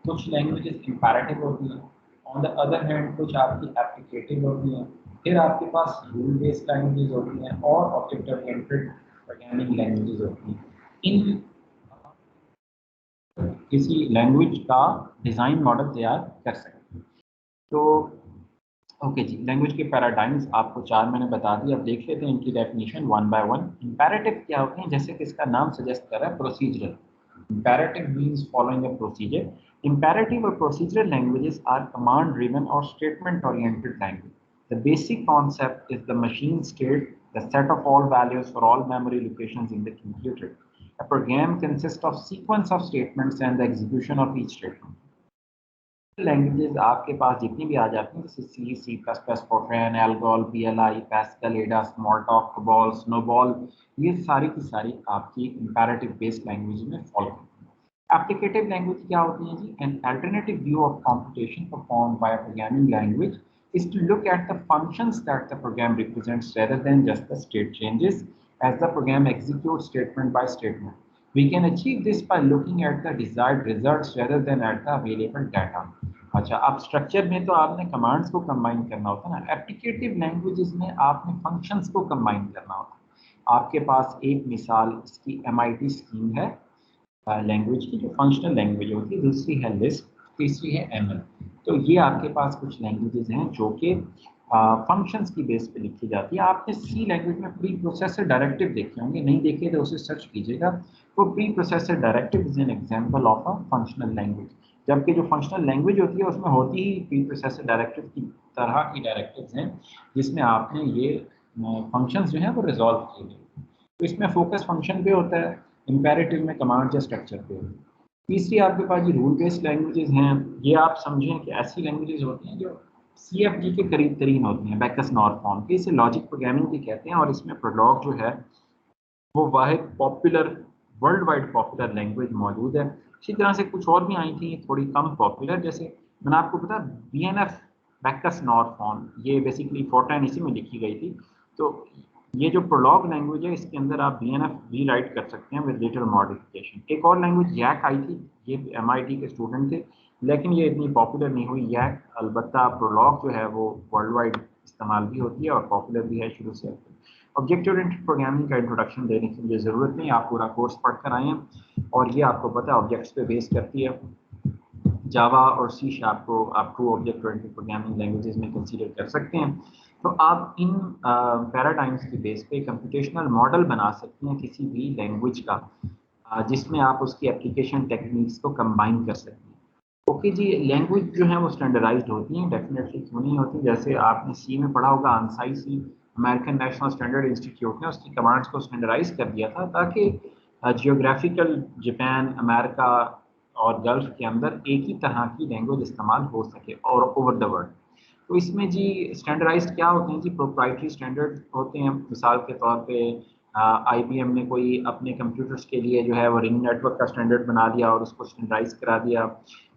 कुछ लैंग्वेजेस इंपैरेटिव होती हैं, ऑन द अदर हैंड कुछ आपकी एप्लीकेटिव होती हैं, फिर आपके पास रूल बेस्ड लैंग्वेजेस होती हैं और ऑब्जेक्ट ओरिएंटेड प्रोग्रामिंग लैंग्वेजेस होती हैं। इन किसी लैंग्वेज का डिज़ाइन मॉडल तैयार कर सकते हैं। तो ओके जी, लैंग्वेज के पैराडाइम्स आपको चार मैंने बता दिए। अब देख लेते हैं इनकी definition one by one. Imperative क्या होते हैं, जैसे कि इसका नाम सजेस्ट कर रहा है, procedural. Imperative means following a procedure. Imperative or procedural languages are command-driven or statement-oriented language. The basic concept is the machine state, the set of all values for all memory locations in the computer. A program consists of sequence of statements and the execution of each statement. Languages आपके पास जितनी भी आ जाती हैं, जैसे C, C plus plus, Fortran, Algol, PLI, Pascal, Ada, Smalltalk, COBOL, Snobol, ये सारी की सारी आपकी इंपैरेटिव बेस्ड लैंग्वेज में फॉलो करती हैं। एप्लीकेटिव लैंग्वेज क्या होती है जी? An alternative view of computation performed by a programming language is to look at the functions that the program represents rather than just the state changes as the program executes statement by statement. We can achieve this by looking at the desired results rather than at the available data. अच्छा, अब structure में तो आपने commands को combine करना होता है ना, एप्लीकेटिव लैंग्वेजेस में आपने फंक्शंस को कंबाइन करना होता है। आपके पास एक मिसाल इसकी MIT स्कीम है लैंग्वेज की, जो फंक्शनल लैंग्वेज होती है, दूसरी है लिस्प, तीसरी है ML। तो ये आपके पास कुछ लैंग्वेजेस हैं जो कि फंक्शंस की बेस पे लिखी जाती है। आपने सी लैंग्वेज में प्री प्रोसेसर डायरेक्टिव देखे होंगे, नहीं देखे तो उसे सर्च कीजिएगा। तो pre processor directive is an example of a functional language. जबकि जो फंक्शनल लैंग्वेज होती है उसमें होती ही प्री प्रोसेसर डायरेक्टिव की तरह की डायरेक्टिव्स हैं, जिसमें आपने ये फंक्शंस जो हैं वो रिजॉल्व किए गए। तो इसमें फोकस फंक्शन पे होता है, इम्पेरेटिव में कमांड या स्ट्रक्चर पे होता है। तीसरी आपके पास ये रूल बेस्ड लैंग्वेजेस हैं। ये आप समझें कि ऐसी लैंग्वेजेस होती हैं जो CFG के करीब तरीन होती हैं, बैकस नॉर्थ फॉर्म के, इसे लॉजिक प्रोग्रामिंग भी कहते हैं। और इसमें प्रोलॉग जो है वो वाहिद popular, world wide popular language मौजूद है। इसी तरह से कुछ और भी आई थी थोड़ी कम पॉपुलर, जैसे मैंने आपको बताया BNF, बैकस नॉर्थ फॉर्म, ये बेसिकली फोर्ट्रैन इसी में लिखी गई थी। तो ये जो प्रोलॉग लैंग्वेज है इसके अंदर आप BNF भी राइट कर सकते हैं विद लिटिल मॉडिफिकेशन। एक और लैंग्वेज YAC आई थी, ये MIT के स्टूडेंट थे, लेकिन ये इतनी पॉपुलर नहीं हुई YAC। अलबत्ता प्रोलॉग जो है वो वर्ल्ड वाइड इस्तेमाल भी होती है और पॉपुलर भी है शुरू से। ऑब्जेक्ट ओरिएंटेड प्रोग्रामिंग का इंट्रोडक्शन देने की मुझे ज़रूरत नहीं, आप पूरा कोर्स पढ़ कर आए हैं और ये आपको पता है ऑब्जेक्ट्स पे बेस करती है। जावा और C# को आप true object oriented programming languages में कंसीडर कर सकते हैं। तो आप इन पैराडाइम्स की बेस पे कंप्यूटेशनल मॉडल बना सकते हैं किसी भी लैंग्वेज का, जिसमें आप उसकी एप्लीकेशन टेक्निक्स को कंबाइन कर सकते हैं। ओके जी, लैंग्वेज जो है वो स्टैंडर्डाइज्ड होती हैं, डेफिनेटली क्यों नहीं होती। जैसे आपने C में पढ़ा होगा, ANSI C, American national standard institute ने उसकी कमांड्स को स्टैंडर्डाइज कर दिया था ताकि जियोग्राफिकल जापान, अमेरिका और गल्फ के अंदर एक ही तरह की लैंग्वेज इस्तेमाल हो सके और ओवर द वर्ल्ड। तो इसमें जी स्टैंडर्डाइज्ड क्या होते हैं जी, प्रोप्राइटरी स्टैंडर्ड होते हैं। मिसाल के तौर पे IBM ने कोई अपने कंप्यूटर्स के लिए जो है वो रिंग नेटवर्क का स्टैंडर्ड बना दिया और उसको स्टैंडर्डाइज करा दिया।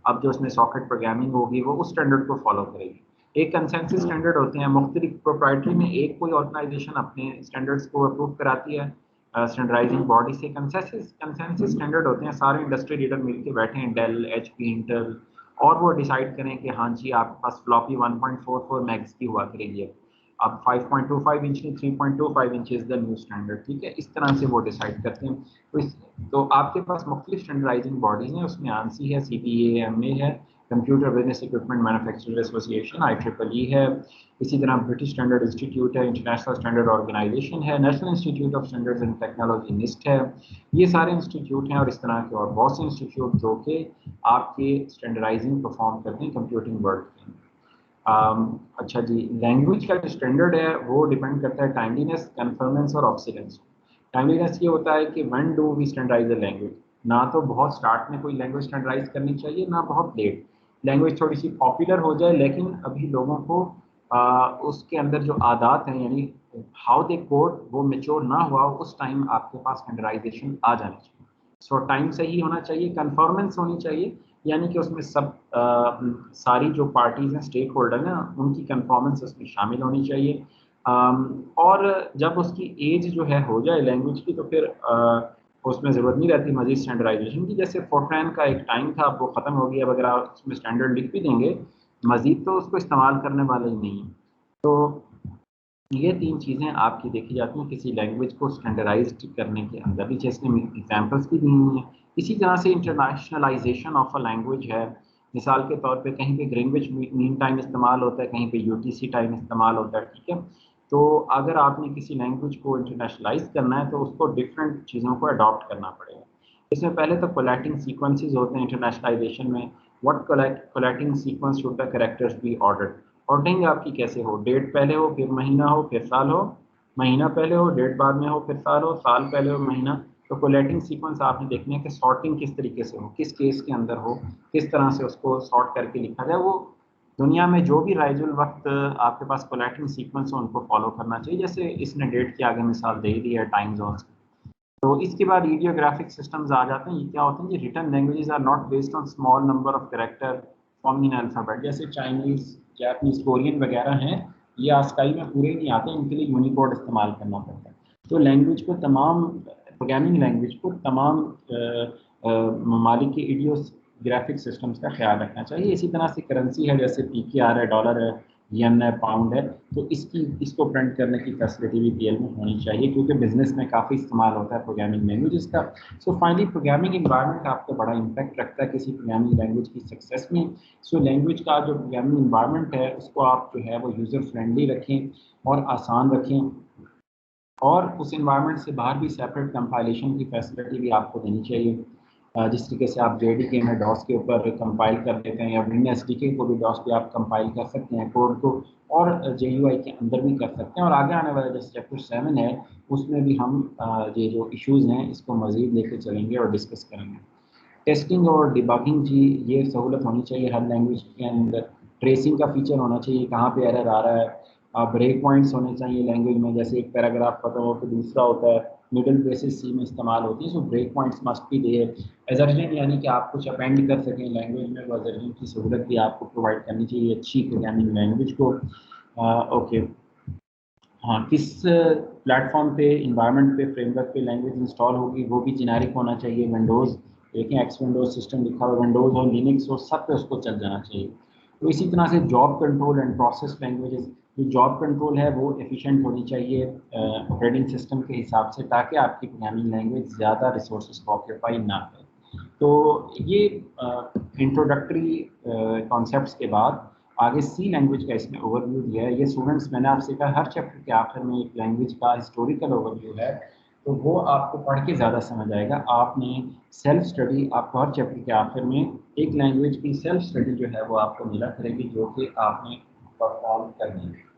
अब जो उसमें सॉकेट प्रोग्रामिंग होगी वो उस स्टैंडर्ड को फॉलो करेगी। एक कंसेंसस स्टैंडर्ड होते हैं, मुख्तलिफ प्रोप्राइटरी में एक कोई ऑर्गेनाइजेशन अपने स्टैंडर्ड्स को अप्रूव कराती है स्टैंडर्डाइजिंग बॉडी से। कंसेंसस कंसेंसस स्टैंडर्ड होते हैं, सारे इंडस्ट्री लीडर मिलकर बैठे हैं, डेल, HP, इंटेल, और वो डिसाइड करें कि हाँ जी आपके पास फ्लॉपी 1.44 मैग्स की हुआ करेगी, अब 5.25 इंच नहीं 3.25 inch is the new standard, ठीक है, इस तरह से वो डिसाइड करते हैं। तो आपके पास मुख्तलिफ स्टैंडर्डाइजिंग बॉडीज हैं, उसमें ANSI है, CPA-MA है, computer business equipment manufacturer association IEEE है, इसी तरह ब्रिटिश स्टैंडर्ड इंस्टीट्यूट है, इंटरनेशनल स्टैंडर्ड ऑर्गेनाइजेशन है, national institute of standards and technology NIST है। ये सारे इंस्टीट्यूट हैं और इस तरह के और बहुत से इंस्टीट्यूट जो कि आपके स्टैंडर्डाइजिंग परफॉर्म करते हैं कंप्यूटिंग वर्ल्ड के। अच्छा जी, लैंग्वेज का जो स्टैंडर्ड है वो डिपेंड करता है टाइमलीनेस, कन्फर्मेंस और ऑब्सीडेंस। टाइमलीनेस ये होता है कि when do we standardize a language, ना तो बहुत स्टार्ट में कोई लैंग्वेज स्टैंडर्डाइज करनी चाहिए, ना बहुत लेट। लैंग्वेज थोड़ी सी पॉपुलर हो जाए लेकिन अभी लोगों को उसके अंदर जो आदात हैं यानी हाउ दे कोड वो मेच्योर ना हुआ, उस टाइम आपके पास स्टैंडर्डाइजेशन आ जानी चाहिए। सो टाइम सही होना चाहिए, कन्फर्मेंस होनी चाहिए, यानी कि उसमें सब सारी जो पार्टीज हैं, स्टेक होल्डर हैं, उनकी कन्फर्मेंस उसमें शामिल होनी चाहिए। और जब उसकी एज जो है हो जाए लैंग्वेज की, तो फिर उसमें ज़रूरत नहीं रहती मजीद स्टैंडर्डाइजेशन की। जैसे फोर्ट्रान का एक टाइम था, अब वो ख़त्म हो गया। अब अगर आप उसमें स्टैंडर्ड लिख भी देंगे मजीद, तो उसको इस्तेमाल करने वाले ही नहीं है। तो ये तीन चीज़ें आपकी देखी जाती हैं किसी लैंग्वेज को स्टैंडर्डाइज्ड करने के अंदर भी, जैसे एग्जांपल्स भी दी हुई हैं। इसी तरह से इंटरनेशनलाइजेशन ऑफ अ लैंग्वेज है। मिसाल के तौर पे कहीं पे ग्रीनविच मीन टाइम इस्तेमाल होता है, कहीं पे UTC टाइम इस्तेमाल होता है, ठीक है। तो अगर आपने किसी लैंग्वेज को इंटरनेशनलाइज करना है तो उसको डिफरेंट चीज़ों को अडॉप्ट करना पड़ेगा। इसमें पहले तो कोलैटिंग सीक्वेंसेस होते हैं इंटरनेशनलाइजेशन में। What collating sequence should the characters be ordered. Ordering आपकी कैसे हो, डेट पहले हो फिर महीना हो फिर साल हो, महीना पहले हो डेट बाद में हो फिर साल हो, साल पहले हो महीना। तो कोलेटिंग सीक्वेंस आपने देखने कि सॉर्टिंग किस तरीके से हो, किस केस के अंदर हो, किस तरह से उसको सॉर्ट करके लिखा जाए। वो दुनिया में जो भी राइजुल वक्त आपके पास कोलेटिंग सीक्वेंस हो उनको फॉलो करना चाहिए। जैसे इसने डेट के आगे मिसाल दे दी है टाइम जोन्स। तो इसके बाद इडियोग्राफिक सिस्टम्स आ जाते हैं। ये क्या होते हैं, ये written languages are not based on small number of character forming alphabet. जैसे चाइनीज, जापानीज, कोरियन वगैरह हैं, ये आस्काई में पूरे नहीं आते, इनके लिए यूनिकोड इस्तेमाल करना पड़ता है। तो लैंग्वेज को तमाम प्रोग्रामिंग लैंग्वेज को तमाम ममालिक के इडियोग्राफिक सिस्टम्स का ख्याल रखना चाहिए। इसी तरह से करेंसी है, जैसे PKR है, डॉलर है, येन है, पाउंड है, तो इसको प्रिंट करने की फैसिलिटी भी PL में होनी चाहिए, क्योंकि बिजनेस में काफ़ी इस्तेमाल होता है प्रोग्रामिंग लैंग्वेज का। सो फाइनली प्रोग्रामिंग इन्वायरमेंट आपको बड़ा इम्पैक्ट रखता है किसी प्रोग्रामिंग लैंग्वेज की सक्सेस में। सो लैंग्वेज का जो प्रोग्रामिंग इन्वायरमेंट है उसको आप जो है वो यूज़र फ्रेंडली रखें और आसान रखें, और उस इन्वायरमेंट से बाहर भी सेपरेट कंपाइलेशन की फैसिलिटी भी आपको देनी चाहिए। जिस तरीके से आप JDK में डॉस के ऊपर कंपाइल कर देते हैं, या विन SDK को भी डॉस पे आप कंपाइल कर सकते हैं कोड को, और JUI के अंदर भी कर सकते हैं। और आगे आने वाला जैसे चैप्टर 7 है उसमें भी हम ये जो इश्यूज़ हैं इसको मज़ीद लेके चलेंगे और डिस्कस करेंगे। टेस्टिंग और डिबगिंग जी, ये सहूलत होनी चाहिए हर लैंग्वेज के अंदर। ट्रेसिंग का फीचर होना चाहिए, कहाँ पे एरर आ रहा है। ब्रेक पॉइंट्स होने चाहिए लैंग्वेज में, जैसे एक पैराग्राफ खत्म हो तो दूसरा होता है, मिडिल ब्रेसेस C में इस्तेमाल होती हैं। So break points must be there. एजर्जेंट यानी कि आप कुछ अपेंड कर सकें लैंग्वेज में, वो एजर्जेंट की सहूलत भी आपको प्रोवाइड करनी चाहिए अच्छी प्रोग्रामिंग लैंग्वेज को। ओके, हाँ, किस प्लेटफॉर्म पे, इन्वायरमेंट पे, फ्रेमवर्क पे लैंग्वेज इंस्टॉल होगी वो भी जेनेरिक होना चाहिए। विंडोज़ देखें, एक्स विंडोज सिस्टम लिखा हुआ, विंडोज़ हो, लिनक्स हो, सब पे उसको चल जाना चाहिए। तो इसी तरह से job control and process languages, जो जॉब कंट्रोल है वो एफिशिएंट होनी चाहिए ऑपरेटिंग सिस्टम के हिसाब से, ताकि आपकी प्रोग्रामिंग लैंग्वेज ज़्यादा रिसोर्सेज को ऑक्यूपाई ना करे। तो ये इंट्रोडक्टरी कॉन्सेप्ट्स के बाद आगे C लैंग्वेज का इसमें ओवरव्यू दिया है। ये स्टूडेंट्स, मैंने आपसे कहा हर चैप्टर के आखिर में एक लैंग्वेज का हिस्टोरिकल ओवरव्यू है, तो वो आपको पढ़ के ज़्यादा समझ आएगा। आपने सेल्फ स्टडी, आपको हर चैप्टर के आखिर में एक लैंग्वेज की सेल्फ स्टडी जो है वो आपको मिला करेगी, जो कि आपने परफॉर्म करनी है।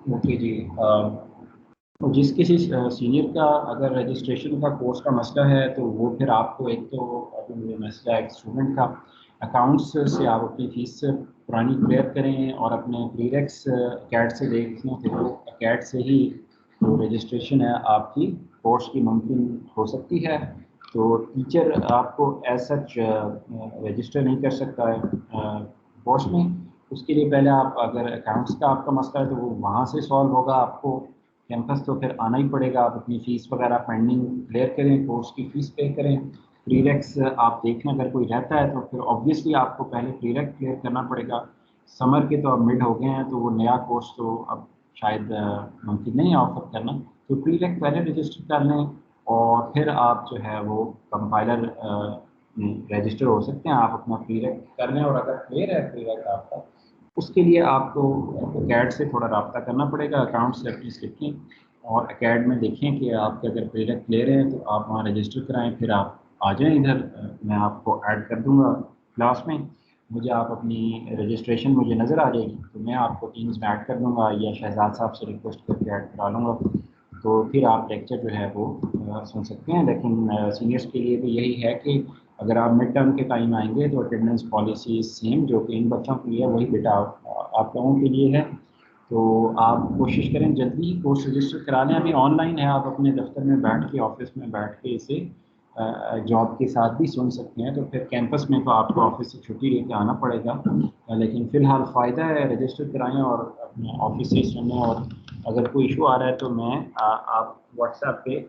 اوکے جی، تو جس کسی سینئر کا اگر رجسٹریشن کا کورس کا مسئلہ ہے تو وہ پھر آپ کو ایک تو ابھی مجھے مسئلہ ہے ایک اسٹوڈنٹ کا اکاؤنٹس سے آپ اپنی فیس پرانی کلیئر کریں اور اپنے پریریکس کیٹ سے دیکھ لیں، پھر وہ کیٹ سے ہی جو رجسٹریشن ہے آپ کی کورس کی ممکن ہو سکتی ہے. تو ٹیچر آپ کو ایز سچ رجسٹر نہیں کر سکتا ہے کورس میں. اس کے لیے پہلے آپ اگر اکاؤنٹس کا آپ کا مسئلہ ہے تو وہ وہاں سے سالو ہوگا. آپ کو کیمپس تو پھر آنا ہی پڑے گا. آپ اپنی فیس وغیرہ پینڈنگ کلیئر کریں، کورس کی فیس پے کریں. پریریکس آپ دیکھیں اگر کوئی رہتا ہے تو پھر آبویسلی آپ کو پہلے پریریکس کلیئر کرنا پڑے گا. سمر کے تو اب مڈ ہو گئے ہیں تو وہ نیا کورس تو اب شاید ممکن نہیں آفر کرنا. تو پریریکس پہلے رجسٹر کر لیں اور پھر آپ جو ہے وہ کمپائلر رجسٹر ہو سکتے ہیں. آپ اپنا پریریکس کر لیں اور اگر کلیئر ہے پریریکس آپ کا اس کے لیے آپ کو کیٹ سے تھوڑا رابطہ کرنا پڑے گا. اکاؤنٹ سے اپنی لکھیں اور اکیڈ میں دیکھیں کہ آپ کے اگر پریریکس لے رہے ہیں تو آپ وہاں رجسٹر کرائیں. پھر آپ آ جائیں ادھر، میں آپ کو ایڈ کر دوں گا کلاس میں. مجھے آپ اپنی رجسٹریشن مجھے نظر آ جائے گی تو میں آپ کو ٹیمز میں ایڈ کر دوں گا یا شہزاد صاحب سے ریکویسٹ کر کے ایڈ کرا لوں گا. تو پھر آپ لیکچر جو ہے وہ سن سکتے ہیں. لیکن سینئرس کے لیے بھی یہی ہے کہ اگر آپ مڈ ٹرم کے ٹائم آئیں گے تو اٹینڈنس پالیسی سیم جو کہ ان بچوں کے لیے وہی بیٹا آپ لوگوں کے لیے ہے. تو آپ کوشش کریں جلدی ہی کورس رجسٹر کرا لیں. ابھی آن لائن ہے، آپ اپنے دفتر میں بیٹھ کے آفس میں بیٹھ کے اسے جاب کے ساتھ بھی سن سکتے ہیں. تو پھر کیمپس میں تو آپ کو آفس سے چھٹی لے کے آنا پڑے گا. لیکن فی الحال فائدہ ہے رجسٹر کرائیں اور اپنے آفس سے سنیں. اور اگر کوئی ایشو آ رہا ہے تو میں آپ واٹس ایپ پہ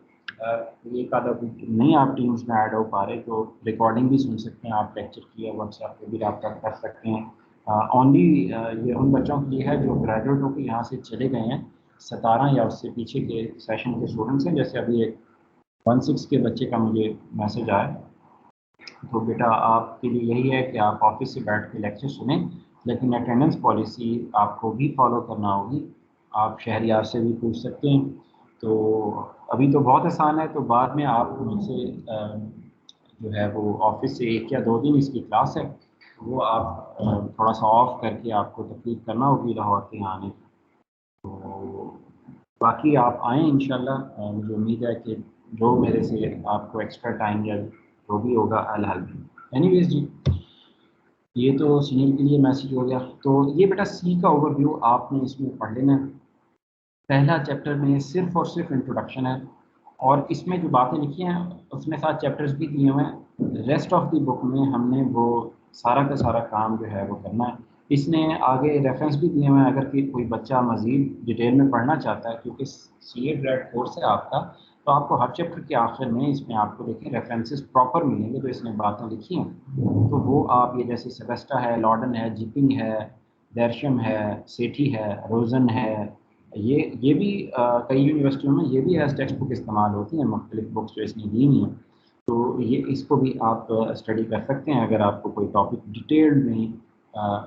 ایک آدھا نہیں آپ ٹیمز میں ایڈ ہو پا رہے تو ریکارڈنگ بھی سن سکتے ہیں. آپ لیکچر کی ہے واٹس ایپ پہ بھی رابطہ کر سکتے ہیں. اونلی یہ ان بچوں کے لیے ہے جو گریجویٹ ہو کے یہاں سے چلے گئے ہیں. 17 یا اس سے پیچھے کے سیشن کے اسٹوڈنٹس ہیں. جیسے ابھی ایک 16 کے بچے کا مجھے میسج آیا. تو بیٹا آپ کے لیے یہی ہے کہ آپ آفس سے بیٹھ کے لیکچر سنیں لیکن اٹینڈنس پالیسی آپ کو بھی فالو کرنا ہوگی. آپ شہریار سے بھی پوچھ سکتے ہیں. تو ابھی تو بہت آسان ہے. تو بعد میں آپ مجھ سے جو ہے وہ آفس سے 1 یا 2 دن اس کی کلاس ہے وہ آپ تھوڑا سا آف کر کے آپ کو تکلیف کرنا ہوگی لاہور کے یہاں آنے کی. تو باقی آپ آئیں انشاءاللہ. مجھے امید ہے کہ جو میرے سے آپ کو ایکسٹرا ٹائم یا جو بھی ہوگا الحال. اینی ویز جی، یہ تو سینئر کے لیے میسج ہو گیا. تو یہ بیٹا سی کا اوور ویو آپ نے اس میں پڑھ لینا ہے. پہلا چیپٹر میں صرف اور صرف انٹروڈکشن ہے اور اس میں جو باتیں لکھی ہیں اس میں 7 چیپٹرز بھی دیے ہوئے ہیں. ریسٹ آف دی بک میں ہم نے وہ سارا کا سارا کام جو ہے وہ کرنا ہے. اس نے آگے ریفرنس بھی دیے ہوئے ہیں اگر کوئی بچہ مزید ڈیٹیل میں پڑھنا چاہتا ہے کیونکہ سی اے گریڈ کورس ہے آپ کا. تو آپ کو ہر چیپٹر کے آخر میں اس میں آپ کو دیکھیں ریفرنسز پراپر ملیں گے. تو اس نے باتیں لکھی ہیں تو وہ آپ یہ جیسے سیبسٹا ہے، لارڈن ہے، جیپنگ ہے، ڈیرشم ہے، سیٹھی ہے، روزن ہے. یہ بھی کئی یونیورسٹیوں میں یہ بھی ایز ٹیکسٹ بک استعمال ہوتی ہیں مختلف بکس جو اس نے دی ہوئی ہیں. تو یہ اس کو بھی آپ اسٹڈی کر سکتے ہیں اگر آپ کو کوئی ٹاپک ڈیٹیلڈ میں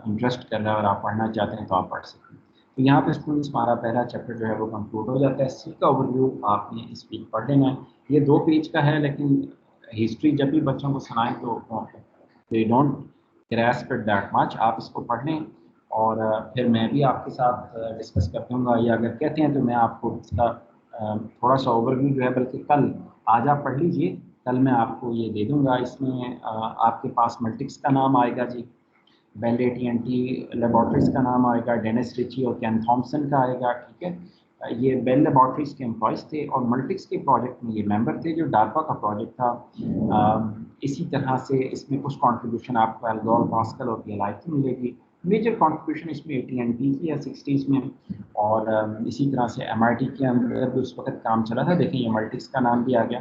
انٹرسٹ کر رہا ہے اور آپ پڑھنا چاہتے ہیں تو آپ پڑھ سکتے ہیں. تو یہاں پہ اسٹوڈنٹس ہمارا پہلا چیپٹر جو ہے وہ کنکلوڈ ہو جاتا ہے. سی کا اوور ویو آپ نے اس ویک پڑھ لینا ہے. یہ 2 پیج کا ہے لیکن ہسٹری جب بھی بچوں کو سنائیں تو they don't grasp it that much. آپ اس کو پڑھ لیں اور پھر میں بھی آپ کے ساتھ ڈسکس کر دوں گا یا اگر کہتے ہیں تو میں آپ کو اس کا تھوڑا سا اوور ویو جو ہے بلکہ کل آج آپ پڑھ لیجئے، کل میں آپ کو یہ دے دوں گا. اس میں آپ کے پاس ملٹکس کا نام آئے گا جی، بیل AT&T لیبارٹریز کا نام آئے گا، ڈینس ریچی اور کین تھامسن کا آئے گا. ٹھیک ہے، یہ بیل لیبارٹریز کے امپلائز تھے اور ملٹکس کے پروجیکٹ میں یہ ممبر تھے جو ڈارپا کا پروجیکٹ تھا. اسی طرح سے اس میں کچھ کنٹریبیوشن آپ کو الگور، پاسکل اور PLI کی ملے گی. میجر کنٹریبیوشن اس میں AT&T کی ہے 60s میں اور اسی طرح سے MIT کے اندر بھی اس وقت کام چلا تھا. دیکھیں یہ ملٹکس کا نام بھی آ گیا.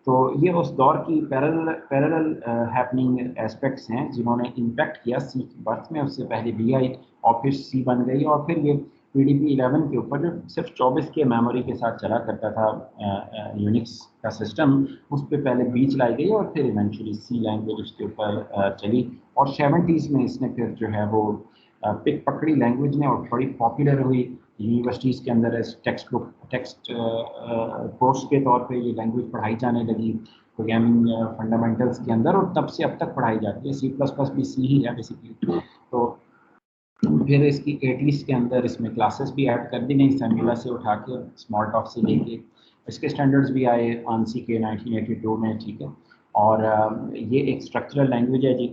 تو یہ اس دور کی پیرل ہیپننگ ایسپیکٹس ہیں جنہوں نے امپیکٹ کیا سی کی برتھ میں. اس سے پہلے BI اور پھر سی بن گئی اور پھر یہ PDP-11 کے اوپر جو صرف 24 کے میموری کے ساتھ چلا کرتا تھا یونکس کا سسٹم، اس پہ پہلے بی چلائی گئی اور پھر ایونچولی سی لینگویج اس کے اوپر چلی. اور 70s میں اس نے پھر جو ہے وہ پک پکڑی لینگویج نے اور بڑی پاپولر ہوئی یونیورسٹیز کے اندر ٹیکسٹ کورس کے طور پہ یہ لینگویج پڑھائی جانے لگی پروگرامنگ فنڈامنٹلس کے اندر اور تب سے اب تک پڑھائی جاتی ہے. C++ بھی سی ہی ہے بیسیکلی. تو پھر اس کی 80s کے اندر اس میں کلاسز بھی ایڈ کر دی گئی سیمولا سے اٹھا کے اسمال ٹاک سے لے کے، اس کے اسٹینڈرڈز بھی آئے آنسی کے 1982 میں، ٹھیک ہے. اور یہ ایک اسٹرکچرل لینگویج ہے جی،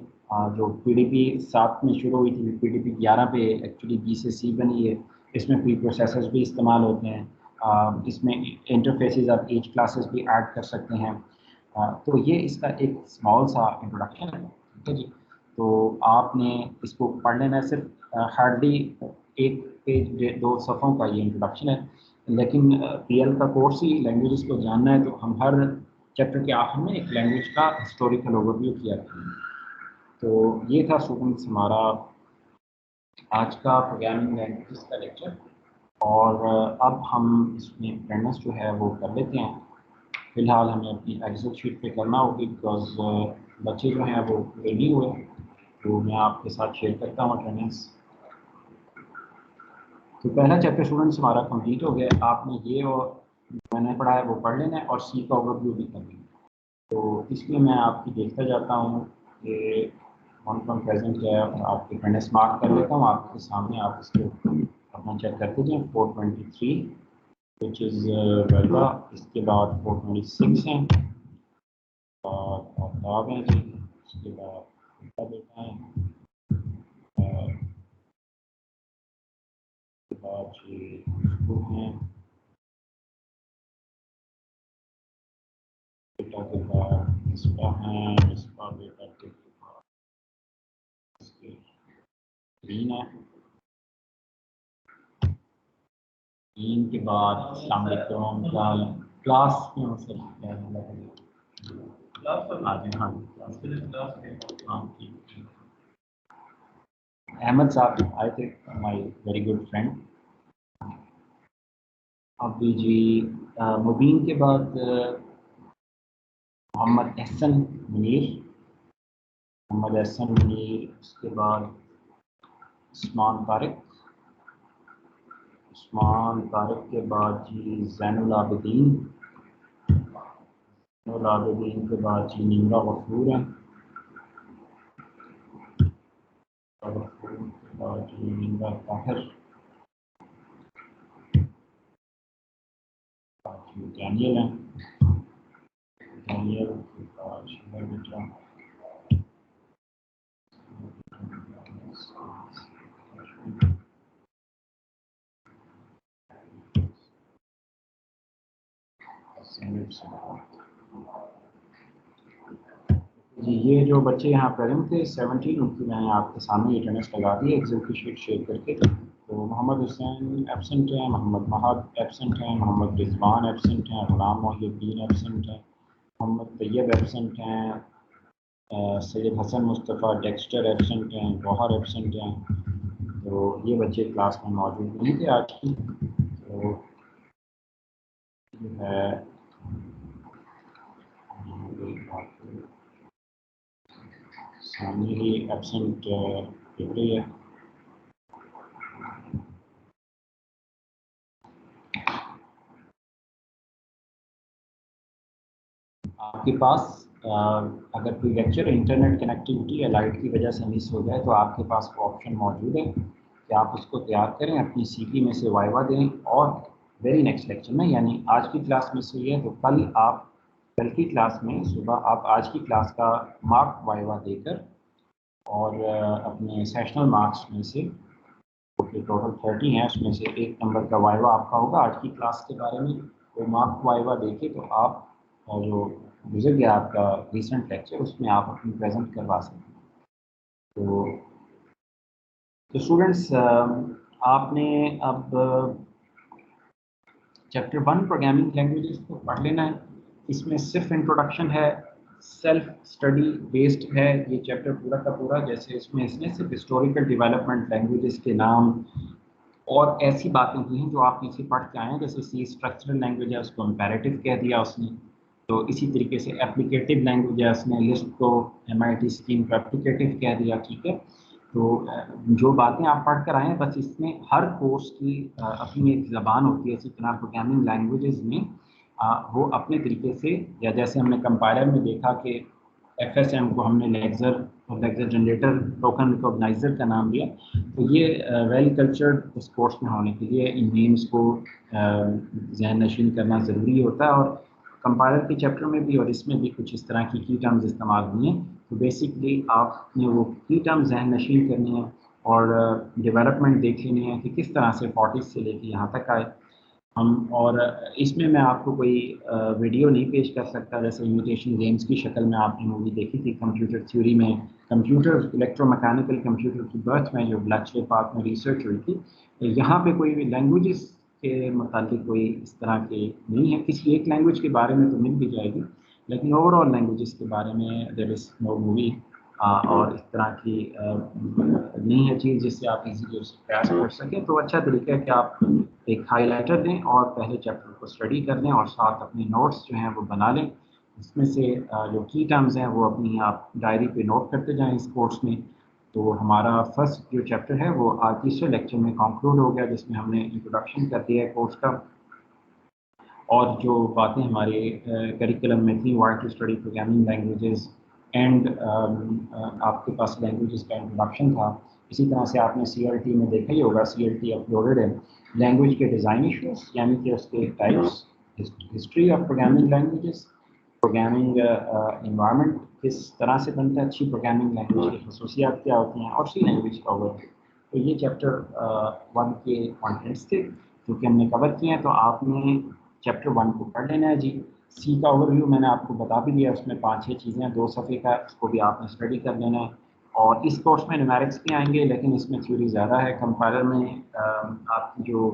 جو پی ڈی پی 7 میں شروع ہوئی تھی، پی ڈی پی 11 پہ ایکچولی بی سے سی بنی ہے. اس میں پری پروسیسرز بھی استعمال ہوتے ہیں، اس میں انٹرفیسز آپ ایج کلاسز بھی ایڈ کر سکتے ہیں. تو یہ اس کا ایک اسمال سا انٹروڈکشن ہے، ٹھیک ہے جی. تو آپ نے اس کو پڑھ لینا ہے، صرف ہارڈلی ایک پیج 2 صفحوں کا یہ انٹروڈکشن ہے. لیکن پی ایل کا کورس ہی لینگویجز کو جاننا ہے، تو ہم ہر چیپٹر کے آخر میں ایک لینگویج کا ہسٹوریکل اوور ویو کیا کرتے ہیں. تو یہ تھا اسٹوڈنٹس ہمارا آج کا پروگرامنگ لینگویجز کا لیکچر. اور اب ہم اس میں اٹینڈنس جو ہے وہ کر لیتے ہیں. فی الحال ہمیں اپنی ایکسل شیٹ پہ کرنا ہوگی، بیکاز بچے جو ہیں وہ ریڈی ہوئے. تو میں آپ کے ساتھ شیئر کرتا ہوں اٹینڈنس. تو پہلا چیپٹر اسٹوڈنٹس ہمارا کمپلیٹ ہو گیا. آپ نے یہ اور میں نے پڑھا ہے وہ پڑھ لینا ہے، اور سی کا اوور ویو بھی کر لینا ہے. تو اس لیے میں آپ کی دیکھتا جاتا ہوں کہ کون کون پریزنٹ ہے، اور آپ کی اٹینڈنس مارک کر لیتا ہوں آپ کے سامنے. آپ اس کو اپنا چیک کرتے جائیں. 423 وچ از ویلوا، اس کے بعد 426 ہیں اور آفتاب ہیں جی، اس کے بعد بیٹا ہے، اس کے بعد جی خوشبو ہیں، بیٹا کے بعد مصباح ہیں، مصباح بیٹا کے بعد اس کے گرین ہے، گرین کے بعد السلام علیکم کلاس میں ہو سر ہاں ہاں ٹھیک. احمد صاحب آئے تھے، مائی ویری گڈ فرینڈ. ابھی جی مبین کے بعد محمد احسن منیر، محمد احسن منیر، اس کے بعد عثمان طارق، عثمان طارق کے بعد جی زین العابدین، زین العابدین کے بعد جی نمرہ غفور ہیں، غفور کے بعد جی نمرہ طاہر، جی ڈینیل ہیں، ڈینیل کے بعد شمر بیٹا، جی یہ جو بچے یہاں پریزنٹ تھے 17، ان کی میں نے آپ کے سامنے اٹینڈنس لگا دی ہے ایکسل کی شیٹ شیئر کر کے. تو محمد حسین ایبسنٹ ہیں، محمد مہاد ایبسنٹ ہیں، محمد رضوان ایبسنٹ ہیں، غلام محی الدین ایبسنٹ ہیں، محمد طیب ایبسنٹ ہیں، سید حسن مصطفیٰ ڈیکسٹر ایبسنٹ ہیں، گوہر ایبسنٹ ہیں. تو یہ بچے کلاس میں موجود نہیں تھے آج کی. تو جو ہے سامنے ہی ایبسنٹ دکھ رہی ہے. آپ کے پاس اگر کوئی لیکچر انٹرنیٹ کنیکٹیوٹی یا لائٹ کی وجہ سے مس ہو جائے تو آپ کے پاس وہ آپشن موجود ہے کہ آپ اس کو تیار کریں، اپنی سی پی میں سے وائوا دیں، اور ویری نیکسٹ لیکچر میں، یعنی آج کی کلاس مس ہوئی ہے تو کل کی کلاس میں صبح آپ آج کی کلاس کا مارک وائوا دے کر، اور اپنے سیشنل مارکس میں سے ٹوٹل 30 ہیں، اس میں سے 1 نمبر کا وائوا آپ کا ہوگا آج کی کلاس کے بارے میں. وہ مارک وائوا دے کے تو آپ جو گزر گیا آپ کا ریسنٹ لیکچر، اس میں آپ اپنی پریزنٹ کروا سکتے ہیں. تو اسٹوڈنٹس آپ نے اب چیپٹر 1 پروگرامنگ لینگویجز کو پڑھ لینا ہے. اس میں صرف انٹروڈکشن ہے، سیلف اسٹڈی بیسڈ ہے یہ چیپٹر پورا کا پورا. جیسے اس نے صرف ہسٹوریکل ڈیولپمنٹ، لینگویجز کے نام اور ایسی باتیں کی ہیں جو آپ نیچے پڑھ کے آئے ہیں. جیسے سی اسٹرکچرل لینگویج ہے، اس کو امپیریٹو کہہ دیا اس نے. تو اسی طریقے سے اپلیکیٹو لینگویج ہے، اس نے لسٹ کو MIT اسکیم کو اپلیکیٹو کہہ دیا، ٹھیک ہے. تو جو باتیں آپ پڑھ کر آئے ہیں، بس اس میں ہر کورس کی اپنی ایک زبان ہوتی ہے. اسی طرح پروگرامنگ لینگویجز میں وہ اپنے طریقے سے، یا جیسے ہم نے کمپائلر میں دیکھا کہ FSM کو ہم نے لیگزر और लेक्चर जनरेटर टोकन रिकॉग्नाइजर का नाम दिया। तो ये वेल कल्चर्ड उस कोर्स में होने के लिए इन नेम्स को जहन नशीन करना ज़रूरी होता है, और कंपाइलर के चैप्टर में भी और इसमें भी कुछ इस तरह की टर्म्स इस्तेमाल हुई हैं। तो बेसिकली आपने वो की टर्म्स जहन नशीन करनी है और डेवलपमेंट देख लेनी है कि किस तरह से 40 से लेके यहाँ तक आए हम। और इसमें मैं आपको कोई वीडियो नहीं पेश कर सकता, जैसे इमिटेशन गेम्स की शक्ल में आपने मूवी देखी थी कंप्यूटर थ्योरी में, कंप्यूटर इलेक्ट्रोमैकेनिकल कंप्यूटर की बर्थ में जो ब्लैचले पार्क में रिसर्च हुई थी। यहाँ पे कोई भी लैंग्वेजेस के मुताबिक कोई इस तरह के नहीं है। किसी एक लैंग्वेज के बारे में तो मिल भी जाएगी, लेकिन ओवरऑल लैंग्वेजेस के बारे में देयर इज़ नो मूवी। और इस तरह की नहीं है चीज़ जिससे आप इजीली उसे प्रयास कर सकें। तो अच्छा तरीका है कि आप एक हाइलाइटर लें और पहले चैप्टर को स्टडी कर लें और साथ अपने नोट्स जो हैं वो बना लें। इसमें से जो की टर्म्स हैं वो अपनी आप डायरी पे नोट करते जाएं इस कोर्स में। तो हमारा फर्स्ट जो चैप्टर है वो आज तीसरे लेक्चर में कंक्लूड हो गया, जिसमें हमने इंट्रोडक्शन कर दिया है कोर्स का, और जो बातें हमारे करिकुलम में थी, why to study programming languages and आपके पास लैंग्वेजेस का इंट्रोडक्शन था। इसी तरह से आपने CLT में देखा ही होगा, CLT अपलोडेड है लैंग्वेज के डिज़ाइन इशूज़, यानी कि उसके types, history of programming languages, programming environment किस तरह से बनता है, अच्छी प्रोग्रामिंग लैंग्वेज की खसूसियात क्या होती हैं, और सी लैंग्वेज का ओवरव्यू। तो ये चैप्टर 1 के कॉन्टेंट्स थे जो कि हमने कवर किए हैं। तो आपने चैप्टर 1 को पढ़ लेना है जी। सी का ओवरव्यू मैंने आपको बता भी दिया, उसमें 5-6 चीज़ें हैं, 2 सफ़े का, इसको भी आपने स्टडी कर लेना है। और इस कोर्स में न्यूमेरिक्स भी आएंगे, लेकिन इसमें थ्योरी ज़्यादा है। कंपाइलर में आपकी जो